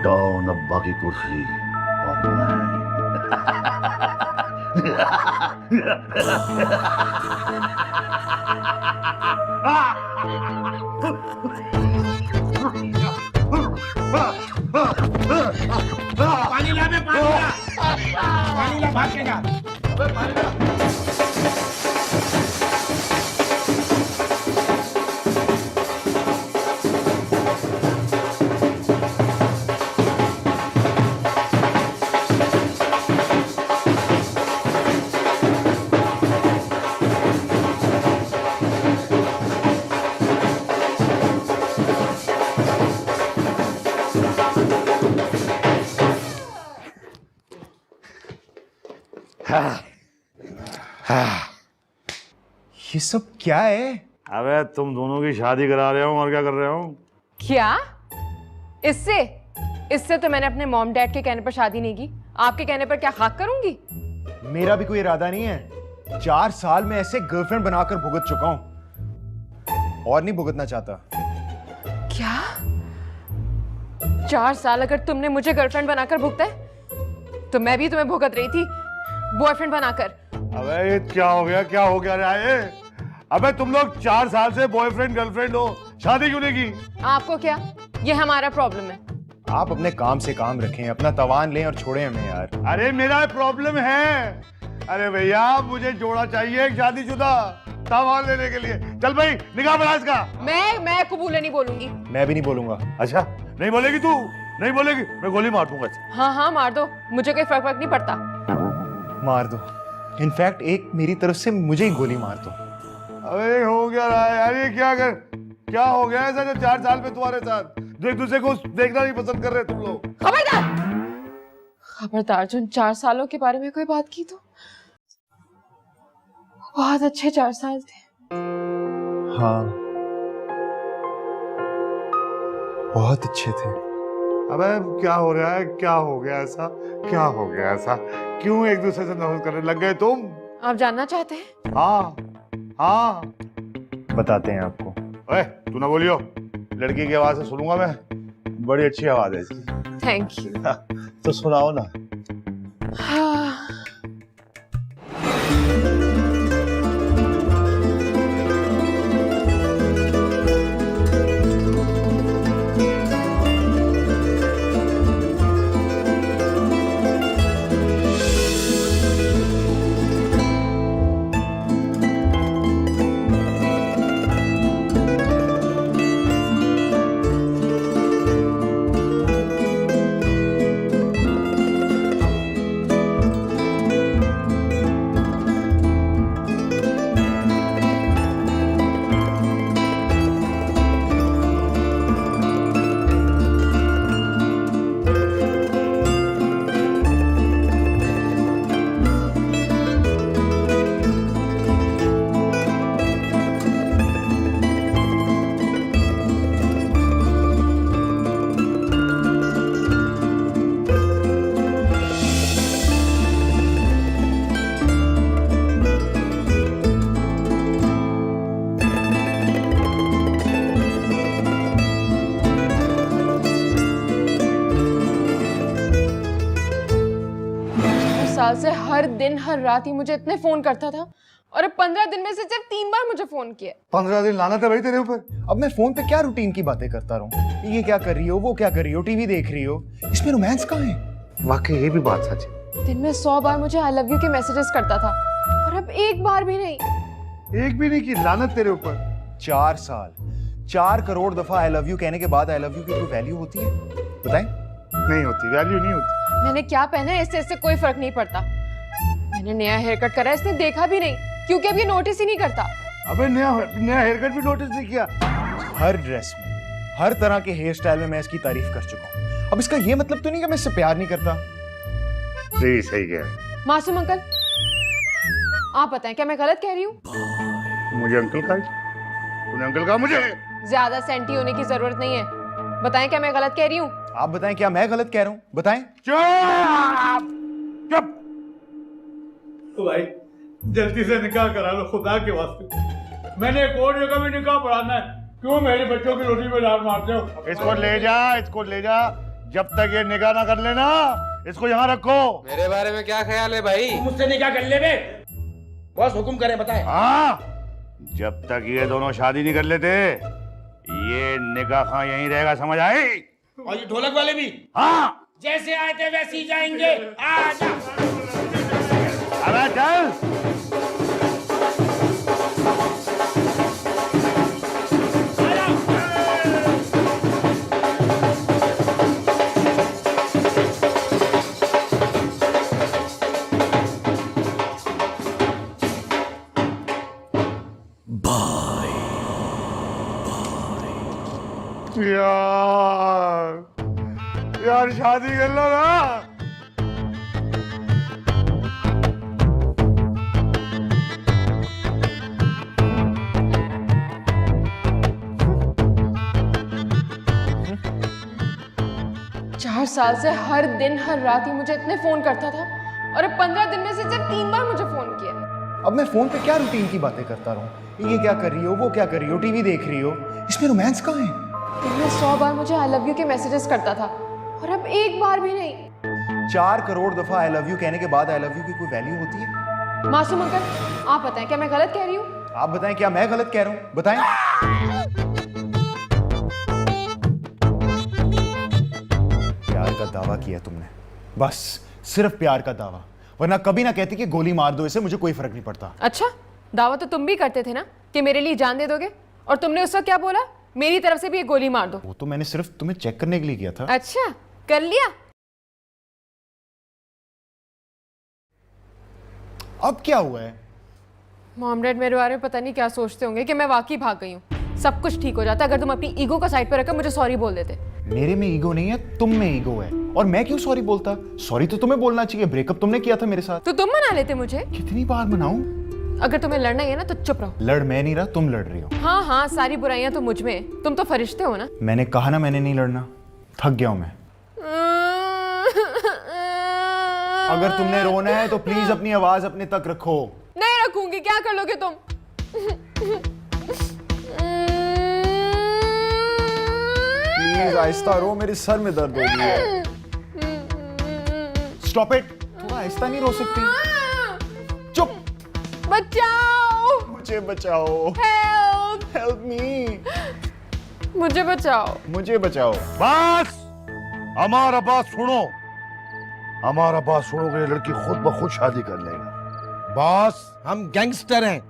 डाउन अब्बा की कुर्सी और मैं। पानी ला भाग के जा। अबे भाग। ये सब क्या है? अबे तुम दोनों की शादी करा रहे हो और क्या कर रहे हो? क्या? इससे इससे तो मैंने अपने मॉम डैड के कहने पर शादी नहीं की। आपके कहने पर क्या खाक करूंगी? मेरा भी कोई इरादा नहीं है। 4 साल में ऐसे गर्लफ्रेंड बनाकर भुगत चुका हूं और नहीं भुगतना चाहता। क्या? 4 साल अगर तुमने मुझे गर्लफ्रेंड बनाकर भुगता है तो मैं भी तुम्हें भुगत रही थी बॉयफ्रेंड बनाकर। अबे ये क्या हो गया रहा है? अबे तुम लोग 4 साल से बॉयफ्रेंड गर्लफ्रेंड हो, शादी क्यों नहीं की? आपको क्या? ये हमारा प्रॉब्लम है। आप अपने काम से काम रखें, अपना तवान लें और छोड़ें हमें यार। अरे मेरा प्रॉब्लम है। अरे भैया मुझे जोड़ा चाहिए एक शादीशुदा तवान लेने के लिए। चल भाई निकाह बना इसका। मैं कबूले नहीं बोलूंगी। मैं भी नहीं बोलूंगा। अच्छा नहीं बोलेगी तू? नहीं बोलेगी? मैं गोली मार दूंगा। हाँ मार दो, मुझे कोई फर्क नहीं पड़ता। मार दो। इनफैक्ट एक मेरी तरफ से मुझे ही गोली मार दो। अबे हो क्या रहा है यार? ये क्या हो गया ऐसा जो 4 साल में तुम्हारे साथ जो एक दूसरे को देखना नहीं पसंद कर रहे तुम लोग? खबरदार जो 4 सालों के बारे में कोई बात की तो बहुत अच्छे 4 साल थे। हाँ बहुत अच्छे थे। अबे क्या हो रहा है? क्या हो गया ऐसा? क्या हो गया ऐसा? क्यों एक दूसरे से नफरत करने लग गए तुम? आप जानना चाहते हैं? हाँ बताते हैं आपको। ओए तू ना बोलियो, लड़की की आवाज से सुनूंगा मैं। बड़ी अच्छी आवाज है इसकी। Thank you. तो सुनाओ ना। हाँ। साल से हर दिन हर रात ही मुझे इतने फोन करता था और अब 15 दिन में से सिर्फ 3 बार मुझे फोन किया। 15 दिन लाना था भाई तेरे ऊपर। अब मैं फोन पे क्या रूटीन की बातें करता रहूं? ये क्या कर रही हो, वो क्या कर रही हो, टीवी देख रही हो, इसमें रोमांस कहाँ है? वाकई ये भी बात सच है। दिन में 100 बार मुझे आई लव यू के मैसेजेस करता था और अब एक बार भी नहीं। एक भी नहीं की लानत तेरे ऊपर। 4 साल 4 करोड़ दफा आई लव यू कहने के बाद आई लव यू की कोई वैल्यू होती है? बताएं। नहीं होती, वैल्यू नहीं होती। मैंने क्या पहना है इससे कोई फर्क नहीं पड़ता। मैंने नया हेयर कट करा है, इसने देखा भी नहीं क्योंकि अब ये नोटिस ही नहीं करता। अबे नया हेयर कट भी नोटिस नहीं किया? हर ड्रेस में हर तरह के हेयर स्टाइल में मैं इसकी तारीफ कर चुका हूँ। अब इसका ये मतलब तो नहीं कि मैं इससे प्यार नहीं करता। सही कह रहे। मासूम अंकल आप बताएं क्या मैं गलत कह रही हूँ? मुझे अंकल कहा? तूने अंकल कहा मुझे? ज्यादा सेंटी होने की जरूरत नहीं है। बताएं क्या मैं गलत कह रही हूँ? आप बताएं क्या मैं गलत कह रहा हूँ? बताएं। चुप। तो भाई जल्दी से निकाह करा लो खुदा के वास्ते। मैंने एक और जगह भी निकाह पढ़ाना है। क्यों मेरे बच्चों की रोटी में डाल मारते हो? इसको ले जा। जब तक ये निकाह ना कर लेना इसको यहाँ रखो। मेरे बारे में क्या ख्याल है भाई? मुझसे निकाह कर ले बे। बस हुक्म करे बताए। हाँ जब तक ये दोनों शादी नहीं कर लेते ये निकाह खां यहीं रहेगा, समझ आई? और ये ढोलक वाले भी? हाँ जैसे आए थे वैसे ही जाएंगे। आजा। यार शादी कर लो ना। चार साल से हर दिन हर रात ही मुझे इतने फोन करता था और अब 15 दिन में से सिर्फ 3 बार मुझे फोन किया। अब मैं फोन पे क्या रूटीन की बातें करता रहूं? ये क्या कर रही हो, वो क्या कर रही हो, टीवी देख रही हो, इसमें रोमांस कहाँ है? दिन में 100 बार मुझे आई लव यू के मैसेजेस करता था और अब एक बार भी नहीं। 4 करोड़ दफा आई लव यू कहने के बाद आई लव यू की कोई वैल्यू होती है? मासूम अंकल, आप बताएं क्या मैं गलत कह रही हूँ? आप बताएं क्या मैं गलत कह रहा हूँ? बताएं। प्यार का दावा किया तुमने, बस सिर्फ प्यार का दावा, वरना कभी ना कहती कि गोली मार दो इसे, मुझे कोई फर्क नहीं पड़ता। अच्छा, दावा तो तुम भी करते थे ना कि मेरे लिए जान दे दोगे, और तुमने उस वक्त क्या बोला? मेरी तरफ से भी एक गोली मार दो। वो तो मैंने सिर्फ तुम्हें चेक करने के लिए किया था। अच्छा, कर लिया? अब क्या हुआ है? मॉम डैड मेरे बारे में पता नहीं क्या सोचते होंगे कि मैं वाकई भाग गई हूँ। सब कुछ ठीक हो जाता अगर तुम अपनी ईगो को साइड पर रखकर मुझे सॉरी बोल देते। मेरे में ईगो नहीं है, तुम में ईगो है, और मैं क्यों सॉरी बोलता? सॉरी तो तुम्हें बोलना चाहिए, ब्रेकअप तुमने किया था मेरे साथ। तो तुम मना लेते मुझे। कितनी बार मनाऊं? अगर तुम्हें लड़ना ही है ना तो चुप रहो। लड़ मैं नहीं रहा, तुम लड़ रही हो। हाँ हाँ, सारी बुराइयां तो मुझ में, तुम तो फरिश्ते हो ना। मैंने कहा ना मैंने नहीं लड़ना, थक गया हूं मैं। अगर तुमने रोना है तो प्लीज अपनी आवाज अपने तक रखो। नहीं रखूंगी, क्या कर लोगे तुम? प्लीज आहिस्ता रो, मेरे सर में दर्द हो रही है। स्टॉप इट, थोड़ा आहिस्ता नहीं रो सकती? चुप। बचाओ मुझे बचाओ। Help help me. मुझे बचाओ। मुझे बचाओ। बस हमारा बात सुनो, हमारा बात सुनोगे लड़की खुद ब खुद शादी कर लेगा। बॉस हम गैंगस्टर हैं,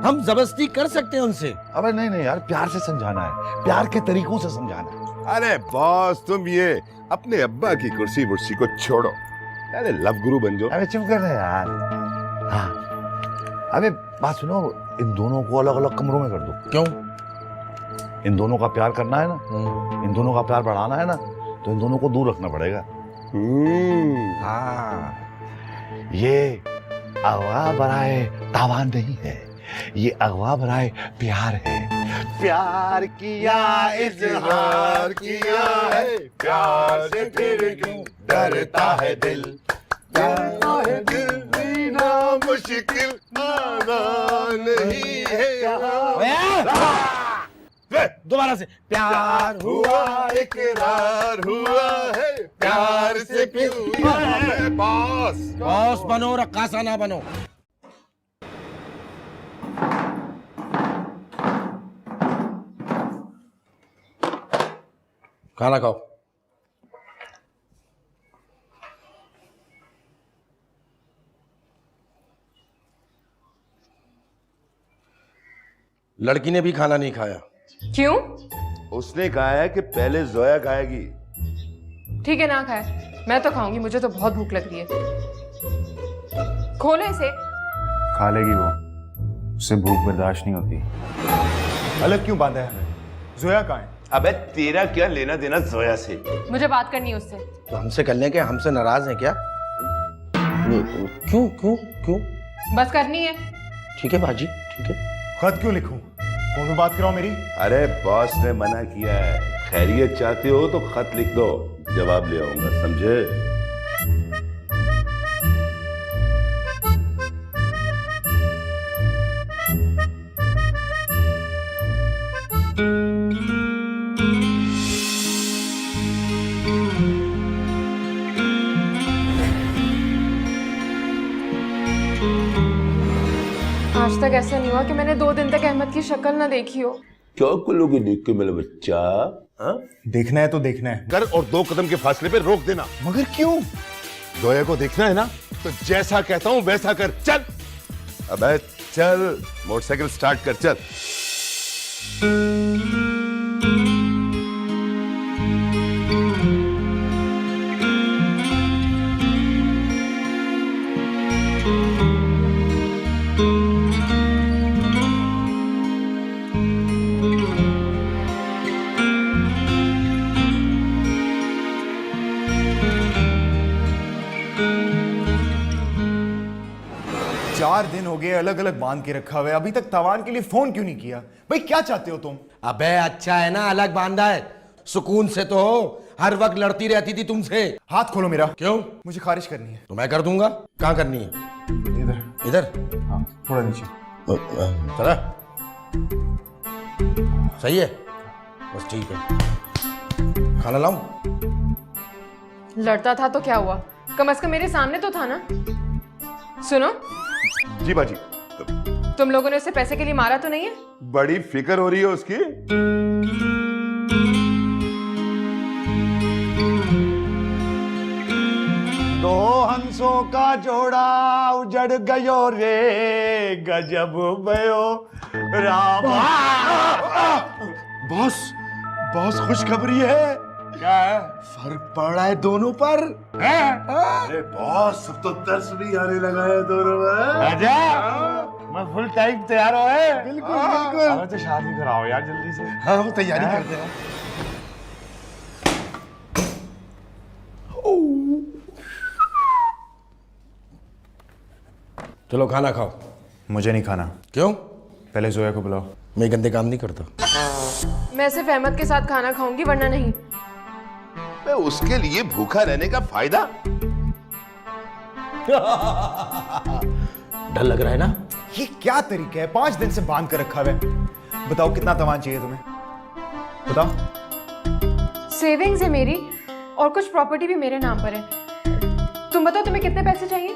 हम जबरदस्ती कर सकते हैं उनसे। अबे नहीं नहीं यार, प्यार से समझाना है, प्यार के तरीकों से समझाना है। अरे बॉस तुम ये अपने अब्बा की कुर्सी वुर्सी को छोड़ो, अरे लव गुरु बन जाओ। अबे चुप कर रहे यार। हाँ, अबे बात सुनो, इन दोनों को अलग अलग कमरों में कर दो। क्यों? इन दोनों का प्यार करना है ना, इन दोनों का प्यार बढ़ाना है ना, तो इन दोनों को दूर रखना पड़ेगा। हाँ, ये अगवा बराए तावान नहीं है, ये अगवा बराए प्यार है। प्यार किया इजहार किया है, प्यार से फिर क्यों डरता है दिल, प्यार है दिल जीना मुश्किल नादान नहीं है। दोबारा से। प्यार हुआ इकरार हुआ है, प्यार से फिर बॉस बॉस बनो, रक्कासा ना बनो। खाना खाओ। लड़की ने भी खाना नहीं खाया। क्यों? उसने कहा है कि पहले जोया खाएगी। ठीक है, ना खाए, मैं तो खाऊंगी, मुझे तो बहुत भूख लग रही है। खोलो इसे। खा लेगी वो, उससे भूख बर्दाश्त नहीं होती। अलग क्यों बांधा है हमें? जोया कहाँ है? अबे तेरा क्या लेना देना जोया से? मुझे बात करनी है उससे। तो हमसे कर लें, क्या हमसे नाराज हैं क्या? क्यों क्यों क्यों? बस करनी है। ठीक है बाजी, ठीक है। खत क्यों लिखूं? फोन में बात कराओ मेरी। अरे बॉस ने मना किया है, खैरियत चाहते हो तो खत लिख दो, जवाब ले आऊंगा, समझे? आज तक ऐसा नहीं हुआ कि मैंने 2 दिन तक अहमद की शक्ल ना देखी हो। क्या करोगे देख के मेरा बच्चा? हाँ? देखना है तो देखना है। कर और 2 कदम के फासले पे रोक देना। मगर क्यों? जोया को देखना है ना, तो जैसा कहता हूं वैसा कर। चल अबे चल, मोटरसाइकिल स्टार्ट कर, चल। 4 दिन हो गए अलग अलग बांध के रखा हुआ है, अभी तक तवान के लिए फोन क्यों नहीं किया? भाई क्या चाहते हो तुम? अबे अच्छा है ना अलग बांधा है, सुकून से तो हो। हर वक्त लड़ती रहती थी तुमसे। हाथ खोलो मेरा। क्यों? मुझे खारिज करनी है। तो मैं कर दूंगा। कहाँ करनी है? इधर। इधर? हाँ, थोड़ा नीचे। चला सही है, बस ठीक है। खाना लाऊं? लड़ता था तो क्या हुआ, कम से कम मेरे सामने तो था ना। सुनो जी बाजी, तुम लोगों ने उसे पैसे के लिए मारा तो नहीं है? बड़ी फिक्र हो रही है उसकी। दो हंसों का जोड़ा उजड़ गयो रे, गजब भयो रामा। बॉस, बॉस खुशखबरी है। क्या है? फर्क पड़ रहा है दोनों पर। अरे बॉस, अब तो तरस भी आने लगा है दोनों में। राजा, मैं फुल टाइम तैयार हो है। बिल्कुल बिल्कुल। हमें तो शादी कराओ यार जल्दी से। हाँ वो तैयारी करते हैं। चलो खाना खाओ। मुझे नहीं खाना। क्यों? पहले जोया को बुलाओ। मैं गंदे काम नहीं करता। मैं सिर्फ अहमद के साथ खाना खाऊंगी, वरना नहीं। उसके लिए भूखा रहने का फायदा? डर लग रहा है ना? ये क्या तरीका है? 5 दिन से बांध कर रखा हुआ है। बताओ कितना तवान चाहिए तुम्हें? बताओ। सेविंग्स है मेरी और कुछ प्रॉपर्टी भी मेरे नाम पर है। तुम बताओ तुम्हें कितने पैसे चाहिए?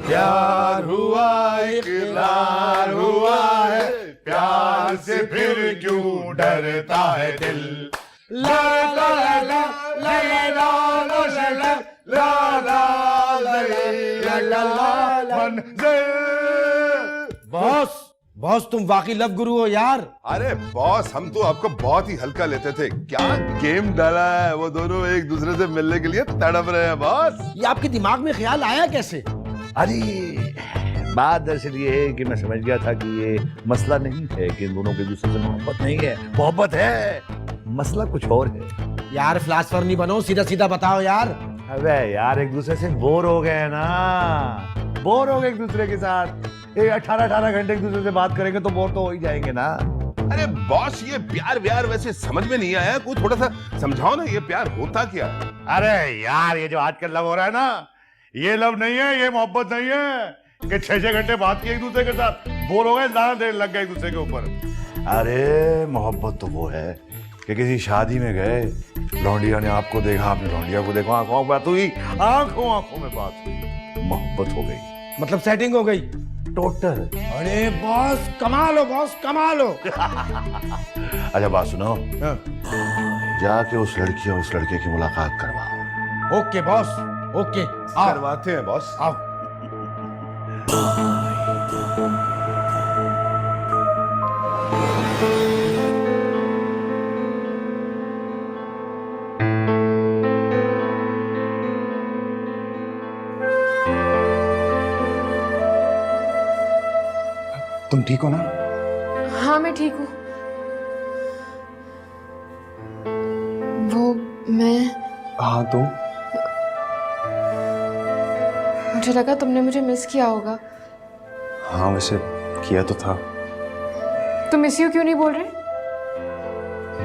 प्यार हुआ इकरार हुआ है, प्यार से फिर क्यों डरता है दिल। ला ला ला ला ला ला ला ला ला बॉस, बॉस तुम वाकई लव गुरु हो यार। अरे बॉस, हम तो आपको बहुत ही हल्का लेते थे। क्या गेम डाला है, वो दोनों एक दूसरे से मिलने के लिए तड़प रहे हैं बॉस। ये आपके दिमाग में ख्याल आया कैसे? अरे बात दरअसल ये है कि मैं समझ गया था कि ये मसला नहीं है कि इन दोनों के दूसरे से मोहब्बत नहीं है, मोहब्बत है, मसला कुछ और है। यार फिलासफर नहीं बनो, सीधा सीधा बताओ यार। अबे यार एक दूसरे से बोर हो गए ना, बोर हो गए एक दूसरे के साथ। 18 घंटे एक दूसरे से बात करेंगे तो बोर तो हो ही जाएंगे ना। अरे बॉस, ये प्यार व्यार वैसे समझ में नहीं आया, कोई थोड़ा सा समझाओ ना, ये प्यार होता क्या? अरे यार ये जो आजकल लव हो रहा है ना, ये लव नहीं है, ये मोहब्बत नहीं है कि 6-6 घंटे बात की एक दूसरे के साथ, बोर हो गए, ज्यादा देर लग गए एक दूसरे के ऊपर। अरे मोहब्बत तो वो है कि किसी शादी में गए, लौंडिया ने आपको देखा, आपने लौंडिया को देखा, आंखों में बात हुई, आंखों आंखों में बात हुई, मोहब्बत हो गई। मतलब सेटिंग हो गई टोटल। अरे बॉस कमाल हो, बॉस कमाल हो। अच्छा बात सुनो, जाके उस लड़की और उस लड़के की मुलाकात करवाओ। ओके बॉस, ओके करवाते हैं बॉस। आओ। तुम ठीक हो ना? हाँ मैं ठीक हूँ। वो मैं हाँ तुम? मुझे लगा तुमने मुझे मिस किया होगा। हाँ वैसे किया तो था। तुम मिस यू क्यों नहीं बोल रहे?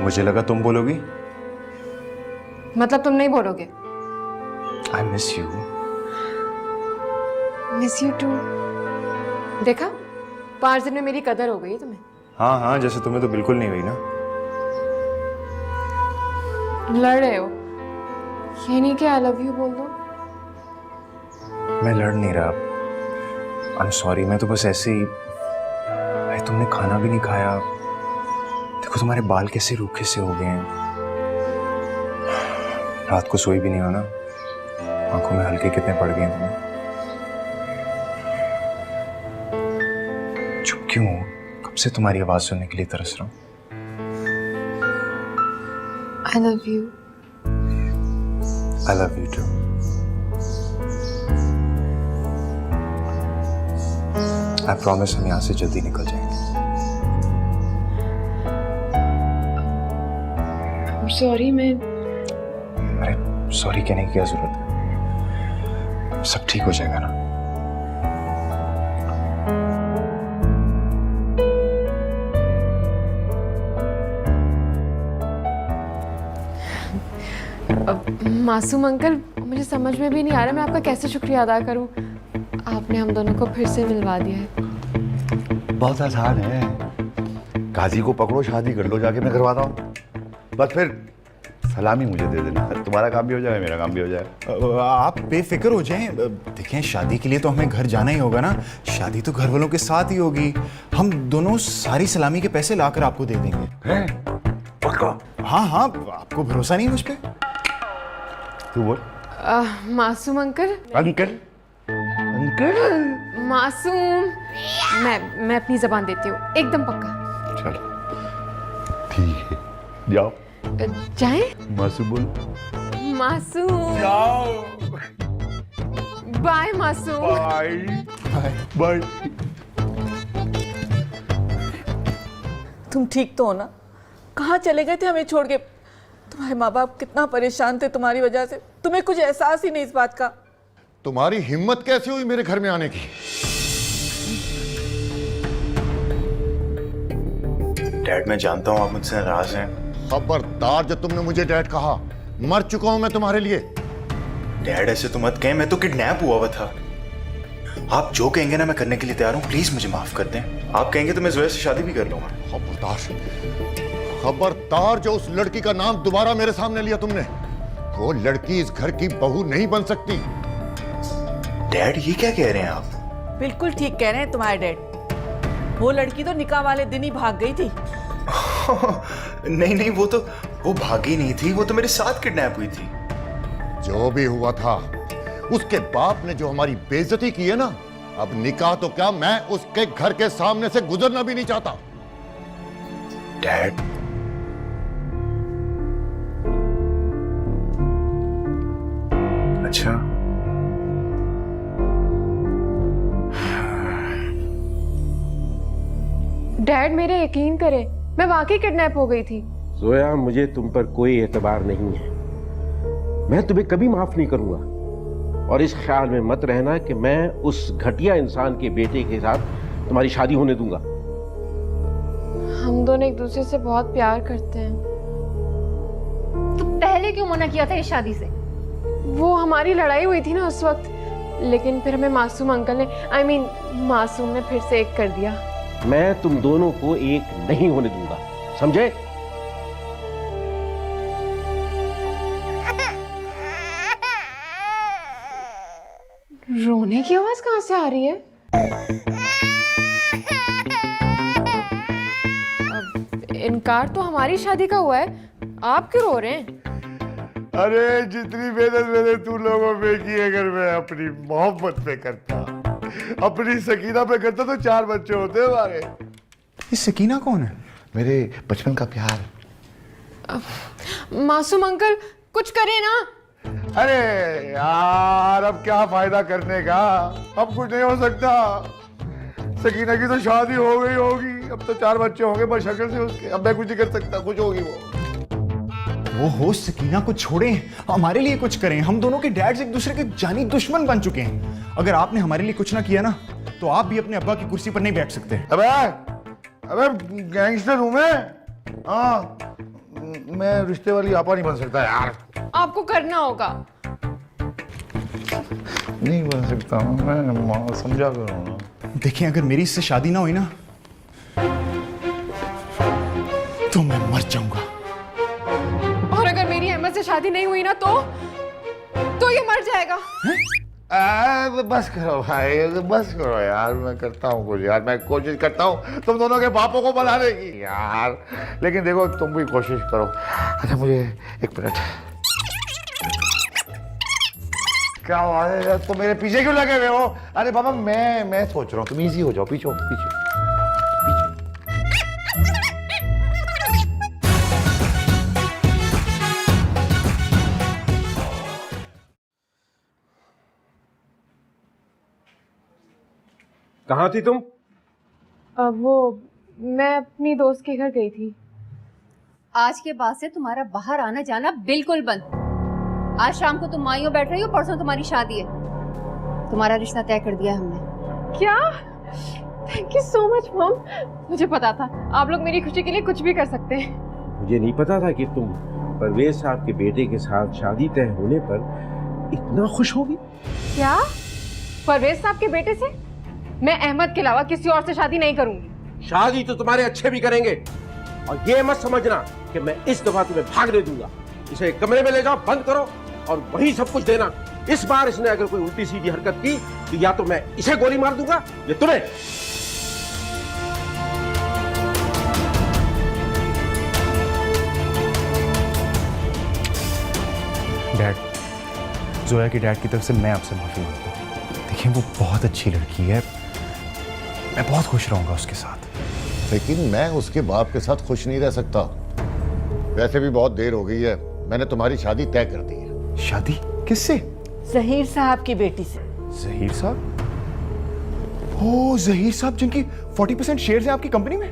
मुझे लगा तुम बोलोगी। मतलब तुम नहीं बोलोगे? I miss you. Miss you too. देखा, 5 दिन में मेरी कदर हो गई है तुम्हें। हाँ हाँ, जैसे तुम्हें तो बिल्कुल नहीं हुई ना। लड़ रहे हो, ये नहीं कि आई लव यू बोल दो। मैं लड़ नहीं रहा। आई एम सॉरी, मैं तो बस ऐसे ही। भाई तुमने खाना भी नहीं खाया, देखो तुम्हारे बाल कैसे रूखे से हो गए हैं। रात को सोई भी नहीं हो ना, आंखों में हल्के कितने पड़ गए हैं तुम्हें। चुप क्यों हो? कब से तुम्हारी आवाज सुनने के लिए तरस रहा हूँ। I love you. I love you too. I promise हम यहाँ से जल्दी निकल जाएंगे। I'm sorry, मैं अरे सॉरी कहने की क्या जरूरत है? सब ठीक हो जाएगा ना? मासूम अंकल, मुझे समझ में भी नहीं आ रहा मैं आपका कैसे शुक्रिया अदा करूं। आपने हम दोनों को फिर से मिलवा दिया है। बहुत आसान है, काजी को पकड़ो, शादी कर लो जाके, मैं करवाता हूँ। बस फिर सलामी मुझे दे देना, तुम्हारा काम भी हो जाएगा, मेरा काम भी हो जाएगा। आप बेफिक्र हो जाएं। देखें, शादी के लिए तो हमें घर जाना ही होगा ना। शादी तो घर वालों के साथ ही होगी। हम दोनों सारी सलामी के पैसे लाकर आपको दे देंगे। हैं? पक्का? हाँ हाँ, आपको भरोसा नहीं मुझ पे? तू बोल। मासूम अंकल। अंकल? अंकल? मासूम। मैं अपनी जबान देती हूँ, एकदम पक्का। चलो ठीक है, जाओ। जाएं? मासूम बोल। मासूम। जाओ। बाय मासूम। Bye bye. तुम ठीक तो हो ना? कहाँ चले गए थे हमें छोड़ के? तुम्हारे माँ बाप कितना परेशान थे तुम्हारी वजह से, तुम्हें कुछ एहसास ही नहीं इस बात का। तुम्हारी हिम्मत कैसे हुई मेरे घर में आने की? डैड, मैं जानता हूँ आप मुझसे नाराज हैं। खबरदार जब तुमने मुझे डैड कहा, मर चुका हूं मैं तुम्हारे लिए। डैड ऐसे तो मत कहें, मैं तो किडनैप हुआ था। आप जो कहेंगे ना मैं करने के लिए तैयार हूँ। प्लीज मुझे माफ कर दें। आप कहेंगे तो मैं जोया से शादी भी कर लूंगा। खबरदार जो उस लड़की का नाम दोबारा मेरे सामने लिया तुमने, वो लड़की इस घर की बहू नहीं बन सकती। डैड, ये क्या कह रहे हैं आप? बिल्कुल ठीक कह रहे हैं तुम्हारे डैड। वो लड़की तो निकाह वाले दिन ही भाग गई थी। नहीं, वो भागी नहीं थी, वो तो मेरे साथ किडनैप हुई थी। जो भी हुआ था, उसके बाप ने जो हमारी बेइज्जती की है ना, अब निकाह तो क्या, मैं उसके घर के सामने से गुजरना भी नहीं चाहता। डैड, अच्छा, डैड मेरे यकीन करें, मैं वाकई किडनैप हो गई थी। जोया, मुझे तुम पर कोई एतबार नहीं है। मैं तुम्हें कभी माफ नहीं करूंगा, और इस ख्याल में मत रहना कि मैं उस घटिया इंसान के बेटे के साथ तुम्हारी शादी होने दूंगा। हम दोनों एक दूसरे से बहुत प्यार करते हैं। तो पहले क्यों मना किया था इस शादी से? वो हमारी लड़ाई हुई थी ना उस वक्त, लेकिन फिर हमें मासूम अंकल ने, मासूम ने फिर से एक कर दिया। मैं तुम दोनों को एक नहीं होने दूंगा, समझे? रोने की आवाज कहां से आ रही है? अब इनकार तो हमारी शादी का हुआ है, आप क्यों रो रहे हैं? अरे जितनी मेहनत मैंने तू लोगों पे की, अगर मैं अपनी मोहब्बत पे करता, अपनी सकीना पे करता, तो 4 बच्चे होते हमारे। ये सकीना कौन है? मेरे बचपन का प्यार। मासूम अंकल, कुछ करें ना। अरे यार, अब क्या फायदा करने का, अब कुछ नहीं हो सकता। सकीना की तो शादी हो गई होगी, अब तो 4 बच्चे होंगे बशक्ल से उसके, अब मैं कुछ नहीं कर सकता, कुछ होगी वो हो सकीना को छोड़ें, हमारे लिए कुछ करें। हम दोनों के डैड्स एक दूसरे के जानी दुश्मन बन चुके हैं। अगर आपने हमारे लिए कुछ ना किया ना, तो आप भी अपने अब्बा की कुर्सी पर नहीं बैठ सकते। अबे गैंगस्टर हूं मैं। हाँ, मैं रिश्ते वाली आपा नहीं बन सकता यार। आपको करना होगा। नहीं बन सकता मैं, समझा करूँ। देखिए, अगर मेरी इससे शादी ना हुई ना, तो मैं मर जाऊंगा। और अगर मेरी अहमद से शादी नहीं हुई ना, तो ये मर जाएगा। बस करो भाई, बस करो यार, मैं करता हूँ कुछ यार, मैं कोशिश करता हूँ तुम दोनों के बापों को बनाने की यार, लेकिन देखो तुम भी कोशिश करो। अच्छा मुझे 1 मिनट। क्या बात है, तो मेरे पीछे क्यों लगे हुए हो? अरे बाबा मैं सोच रहा हूँ, तुम इजी हो जाओ, पीछे पीछे। कहाँ थी तुम? वो मैं अपनी दोस्त के घर गई थी। आज के बाद से तुम्हारा बाहर आना जाना बिल्कुल बंद। आज शाम को तुम माइयों बैठ रही हो, परसों तुम्हारी शादी है। तुम्हारा रिश्ता तय कर दिया है हमने। क्या? Thank you so much mom. मुझे पता था आप लोग मेरी खुशी के लिए कुछ भी कर सकते हैं। मुझे नहीं पता था कि तुम परवेज साहब के बेटे के साथ शादी तय होने पर इतना खुश होगी? क्या? परवेज साहब के बेटे से? मैं अहमद के अलावा किसी और से शादी नहीं करूंगी। शादी तो तुम्हारे अच्छे भी करेंगे, और ये मत समझना कि मैं इस दफा तुम्हें भागने दूंगा। इसे कमरे में ले जाओ, बंद करो और वही सब कुछ देना। इस बार इसने अगर कोई उल्टी सीधी हरकत की तो या तो मैं इसे गोली मार दूंगा या तुम्हें। डैड, जोया की डैड की तरफ से मैं आपसे माफी मांगता हूँ। देखिए वो बहुत अच्छी लड़की है, मैं बहुत खुश रहूंगा उसके साथ। लेकिन मैं उसके बाप के साथ खुश नहीं रह सकता। वैसे भी बहुत देर हो गई है, मैंने तुम्हारी शादी तय कर दी है। शादी किससे? जहीर साहब की बेटी से। जहीर साहब? ओ जहीर साहब जिनकी 40% शेयर्स हैं आपकी कंपनी में।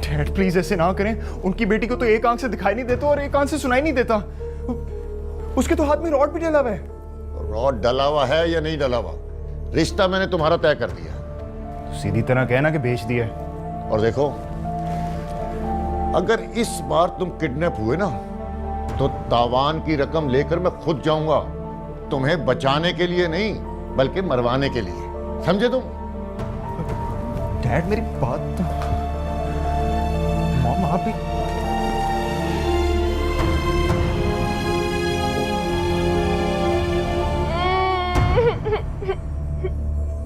डैड प्लीज ऐसे ना करें, उनकी बेटी को तो एक आंख से दिखाई नहीं देता और एक आंख से सुनाई नहीं देता। उसके तो हाथ में रॉड भी डला हुआ है। रॉड डला हुआ है या नहीं डला हुआ, रिश्ता मैंने तुम्हारा तय कर दिया। तो सीधी तरह कहना कि बेच दिया है। और देखो, अगर इस बार तुम किडनैप हुए ना तो तावान की रकम लेकर मैं खुद जाऊंगा, तुम्हें बचाने के लिए नहीं बल्कि मरवाने के लिए, समझे तुम? डैड मेरी बात तो... मॉम आप भी...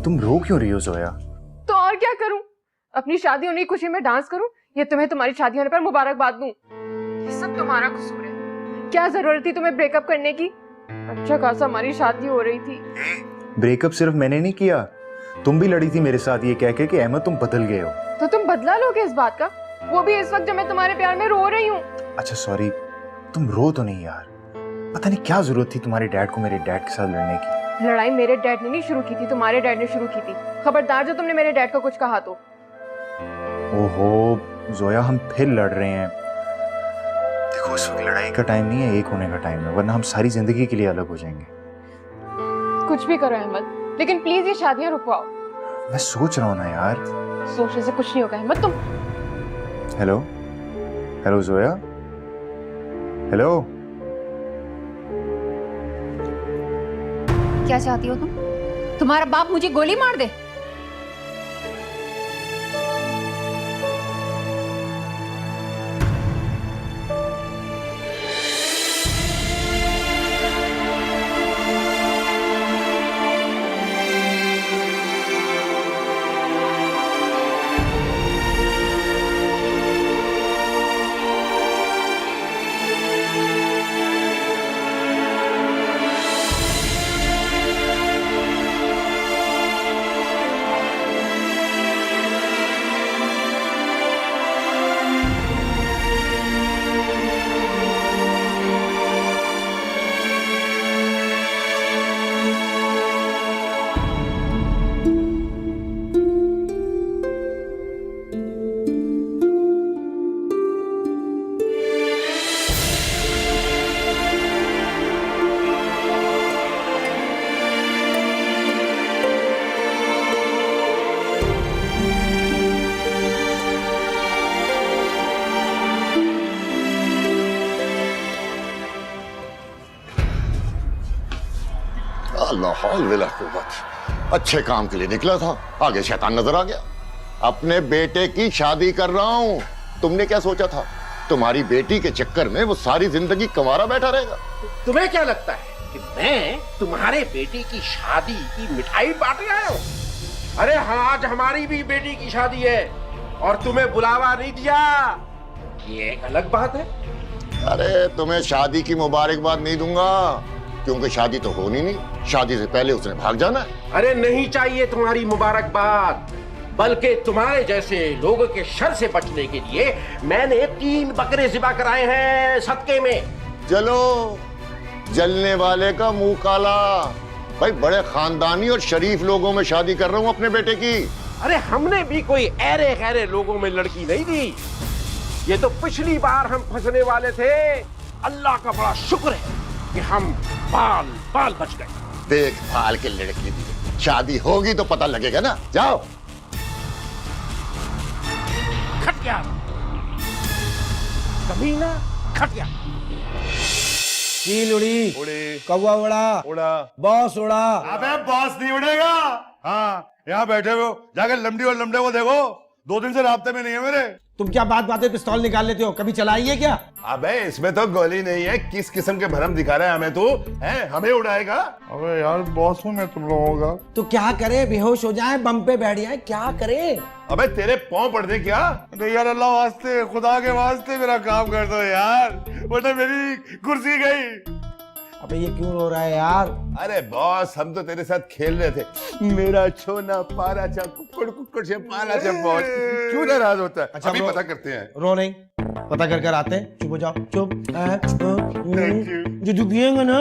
तुम रो क्यों रही हो जोया? तो और क्या करूं? अपनी शादी होने की खुशी में डांस करूं या तुम्हें तुम्हारी शादी होने पर मुबारकबाद दूं? ये सब तुम्हारा कसूर है। क्या जरूरत थी तुम्हें ब्रेकअप करने की? अच्छा खासा हमारी शादी हो रही थी। ब्रेकअप सिर्फ मैंने नहीं किया, तुम भी लड़ी थी मेरे साथ ये कह के कि अहमद तुम बदल गए हो। तो तुम बदला लोगे इस बात का? वो भी इस वक्त जब मैं तुम्हारे प्यार में रो रही हूँ। अच्छा सॉरी, तुम रो तो नहीं यार। पता नहीं क्या जरूरत थी तुम्हारे डैड को मेरे डैड के साथ लड़ने की। लड़ाई मेरे डैड ने नहीं शुरू की थी, तुम्हारे डैड ने शुरू की थी। खबरदार जो तुमने मेरे डैड को कुछ कहा तो। ओहो जोया, हम फिर लड़ रहे हैं। देखो इस वक्त लड़ाई का टाइम नहीं है, एक होने का टाइम है, वरना हम सारी जिंदगी के लिए अलग हो जाएंगे। कुछ भी करो अहमद, लेकिन प्लीज ये शादियां रुकवाओ। मैं सोच रहा हूँ ना यार। सोचने से कुछ नहीं होगा अहमद। तुम हेलो हेलो जोया, हेलो। क्या चाहती हो तुम? तुम्हारा बाप मुझे गोली मार दे? अच्छे काम के लिए निकला था, आगे शैतान नजर आ गया। अपने बेटे की शादी कर रहा हूं, तुमने क्या सोचा था? तुम्हारी बेटी के चक्कर में वो सारी जिंदगी कंवारा बैठा रहेगा? तुम्हें क्या लगता है कि मैं तुम्हारे बेटी की शादी की मिठाई बांटने आया हूं? अरे हाँ, आज हमारी भी बेटी की शादी है और तुम्हें बुलावा नहीं दिया, ये एक अलग बात है। अरे तुम्हें शादी की मुबारकबाद नहीं दूंगा, क्योंकि शादी तो होनी नहीं, शादी से पहले उसने भाग जाना है। अरे नहीं चाहिए तुम्हारी मुबारकबाद, बल्कि तुम्हारे जैसे लोगों के शर से बचने के लिए मैंने 3 बकरे ज़िबा कराए हैं सदके में। चलो, जलने वाले का मुंह काला। भाई बड़े खानदानी और शरीफ लोगों में शादी कर रहा हूं अपने बेटे की। अरे हमने भी कोई ऐरे गैरे लोगों में लड़की नहीं दी, ये तो पिछली बार हम फंसने वाले थे। अल्लाह का बड़ा शुक्र है कि हम बाल बाल बच गए। देख भाल के लड़की दी, शादी होगी तो पता लगेगा ना। जाओ। खटिया, कमीना, खटिया, चील उड़ी, उड़ी, कौवा उड़ा, उड़ा, बॉस उड़ा। अबे बॉस नहीं उड़ेगा। हाँ, यहाँ बैठे हो, जाकर लमड़ी और लमड़े को देखो, 2 दिन से रास्ते में नहीं है मेरे। तुम क्या बात बातें पिस्तौल निकाल लेते हो, कभी चलाई है क्या? अबे इसमें तो गोली नहीं है, किस किस्म के भरम दिखा रहा है हमें तू? हैं, हमें उड़ाएगा? अबे यार बॉस हूँ मैं तुम लोगों का। तो क्या करे, बेहोश हो जाए, बम पे बैठ जाए, क्या करे? अबे तेरे पाँव पड़ दे क्या? अरे यार अल्लाह वास्ते, खुदा के वास्ते मेरा काम कर दो यार, वरना मेरी कुर्सी गई। अबे ये क्यों रो रहा है यार? अरे बॉस, हम तो तेरे साथ खेल रहे थे। मेरा छोना पारा चा कुक्कड़ कुक्कड़ से पाला चा बॉस। क्यों नाराज होता है? अच्छा, अभी रो- पता करते हैं। रो नहीं, पता कर कर आते हैं। चुप हो जाओ, चुप। जो पिएंगे ना,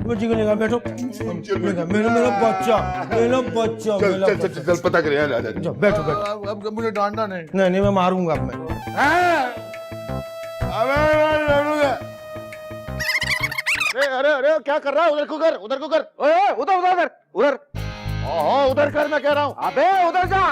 बच्ची को लेकर बैठो। मेरा मेरा बच्चा, मेरा बच्चा, चल मेरा चल चल बच्चा। चल पता कर यार, आ जा। जाओ, बैठो बैठो। अब मुझे डांटना नहीं। नहीं नहीं, मैं मारूंगा अब मैं। अबे मैं लड़ूंगा। अरे अरे क्या कर रहा है? उधर को कर, उधर को कर। ओए उधर उधर उधर उधर। ओहो उधर कर, मैं कह रहा हूँ। अबे उधर जा,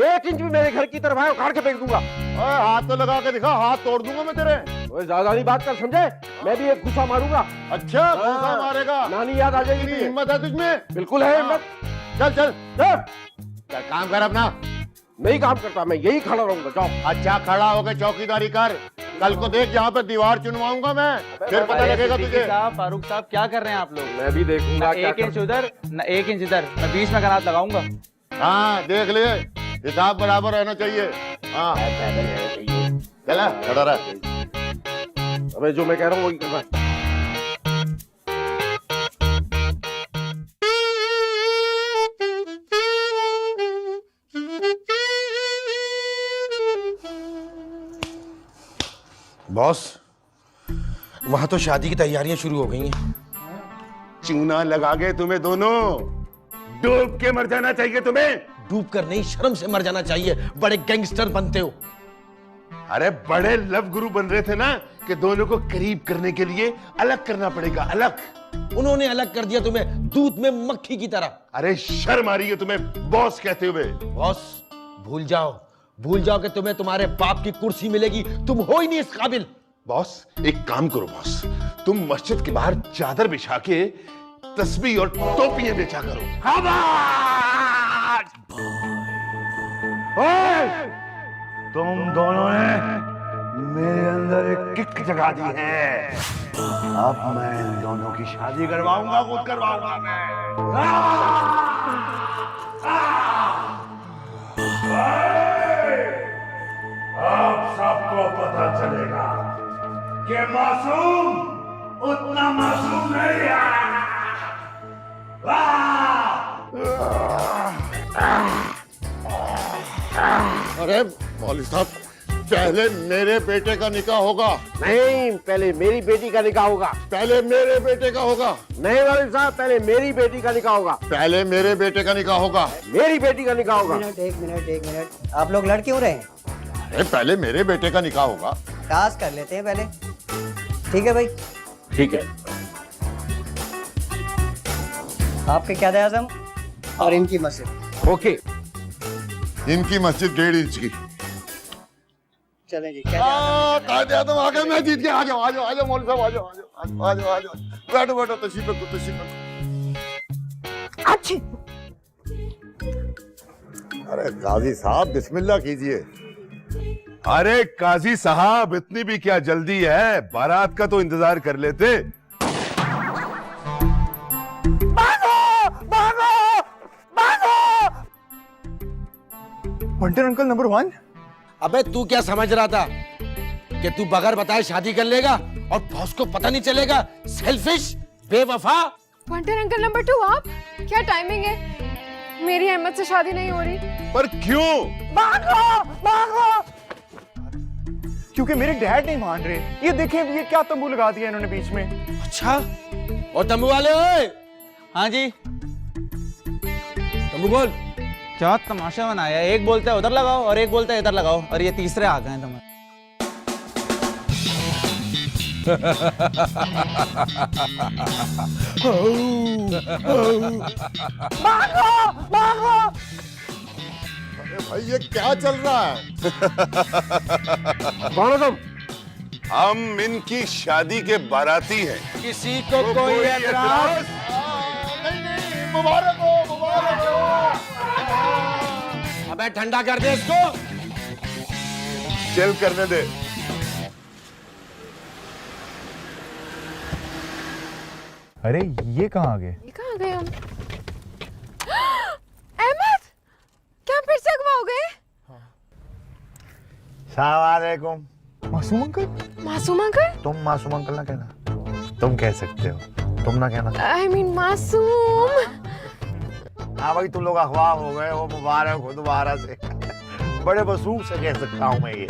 1 इंच भी मेरे घर की तरफ आए उखाड़ के फेंक दूंगा। ओए हाथ तो लगा के दिखा, हाथ तोड़ दूंगा मैं तेरे। ओए ज्यादा नहीं बात कर, समझे? मैं भी एक घुसा मारूंगा। अच्छा घूसा मारेगा? नानी याद आ जाएगी इतनी तुझे। हिम्मत है तुझमें? बिल्कुल है हिम्मत। चल चल चल, चल काम कर अपना। नहीं काम करता, मैं यही खड़ा रहूंगा। जाओ। अच्छा खड़ा होकर चौकीदारी कर, कल को देख यहाँ पे दीवार चुनवाऊंगा मैं, फिर पता लगेगा तुझे। फारूक साहब क्या कर रहे हैं आप लोग? मैं भी देखूंगा। 1 इंच उधर न 1 इंच इधर, मैं बीच में करात लगाऊंगा। हाँ देख लिए, हिसाब बराबर रहना चाहिए। हाँ चला खड़ा रह। अबे जो मैं कह रहा हूँ वही करना है। बॉस, वहां तो शादी की तैयारियां शुरू हो गई हैं। चूना लगा गए तुम्हें दोनों, डूब के मर जाना चाहिए तुम्हें। डूब कर नहीं, शर्म से मर जाना चाहिए, बड़े गैंगस्टर बनते हो। अरे बड़े लव गुरु बन रहे थे ना, कि दोनों को करीब करने के लिए अलग करना पड़ेगा, अलग। उन्होंने अलग कर दिया तुम्हें, दूध में मक्खी की तरह। अरे शर्म आ रही है तुम्हें बॉस कहते हुए? बॉस भूल जाओ, भूल जाओ कि तुम्हें तुम्हारे बाप की कुर्सी मिलेगी, तुम हो ही नहीं इस काबिल। बॉस एक काम करो बॉस, तुम मस्जिद के बाहर चादर बिछा के तस्बीह और टोपियां बेचा करो। तुम दोनों ने मेरे अंदर एक किक जगा दी है, अब मैं इन दोनों की शादी करवाऊंगा, खुद करवाऊंगा मैं। अब सबको पता चलेगा कि मासूम उतना मासूम नहीं है। अरे मौलवी साहब, पहले मेरे बेटे का निकाह होगा। नहीं, पहले मेरी बेटी का निकाह होगा। पहले मेरे बेटे का होगा। नहीं वालिद साहब, पहले मेरी बेटी का निकाह होगा। पहले मेरे बेटे का निकाह होगा। मेरी बेटी का निकाह होगा। एक मिनट, आप लोग लड़ क्यों रहे हैं? अरे पहले मेरे बेटे का निकाह होगा। टास्क कर लेते हैं पहले, ठीक है भाई? ठीक है। आपके क्या आजम और इनकी मस्जिद। ओके। इनकी मस्जिद 1.5 इंच की। चलें जी। तुम आ गए, मैं जीत गया। आ जाओ आ जाओ आ जाओ मौलवी साहब, आ जाओ आ जाओ आ जाओ आ जाओ, बैठो बैठो, तशरीफ रखो तशरीफ रखो। अच्छी। अरे गाजी साहब बिस्मिल्लाह कीजिए। अरे काजी साहब, इतनी भी क्या जल्दी है, बारात का तो इंतजार कर लेते। Punter uncle number 1। अबे तू क्या समझ रहा था कि तू बगैर बताए शादी कर लेगा और बॉस को पता नहीं चलेगा? सेल्फिश, बेवफा। पंटर अंकल नंबर 2 आप, क्या टाइमिंग है? मेरी अहमद से शादी नहीं हो रही। पर क्यों? क्योंकि मेरे डैड नहीं मान रहे। ये देखें, ये क्या तंबू लगा दिया इन्होंने बीच में। अच्छा, और तंबू वाले ओए। हाँ जी। तंबू बोल। क्या तमाशा बनाया, एक बोलता है उधर लगाओ और एक बोलता है इधर लगाओ, और ये तीसरे आ गए तुम्हारे। अरे भाई ये क्या चल रहा है? कौन हो तुम? हम इनकी शादी के बाराती हैं। किसी को कोई एतराज? नहीं, मुबारक हो, मुबारक हो। अबे ठंडा कर दे इसको। चल करने दे। अरे ये कहाँ आ गए? ये कहाँ गए हम? अहमद, क्या फिर से अगवा हो गए? सलामुअलैकुम। मासूम अंकल? मासूम अंकल? तुम मासूम अंकल ना कहना, तुम कह सकते हो, तुम ना कहना। आई मीन मासूम। हाँ भाई, तुम लोग अखबार हो गए हो, मुबारक हो दोबारा से। बड़े वसूख से कह सकता हूँ मैं ये।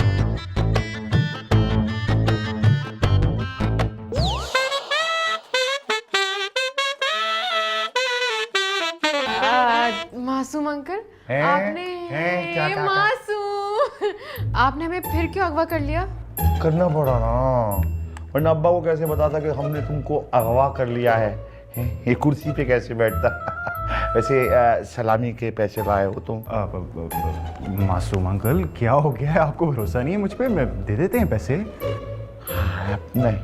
मासूम अंकल, हैं? आपने हैं? क्या? मासूम, आपने हमें फिर क्यों अगवा कर लिया? करना पड़ा ना, वरना अब्बा को कैसे बताता कि हमने तुमको अगवा कर लिया है? ये कुर्सी पे कैसे बैठता? वैसे सलामी के पैसे लाए हो तुम? मासूम अंकल, क्या हो गया है? आपको भरोसा नहीं है मुझ पे? मैं दे देते हैं पैसे। नहीं,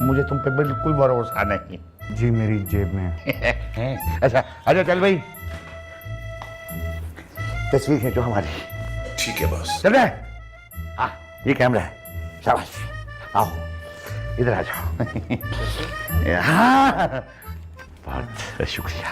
मुझे तुम पे बिल्कुल भरोसा नहीं। जी मेरी जेब में है। अच्छा चल भाई, तस्वीर खींचो हमारी। ठीक है बॉस। चल रहा है? हाँ, ये कैमरा है। शाबाश, आओ इधर आ जाओ। हाँ, बहुत शुक्रिया।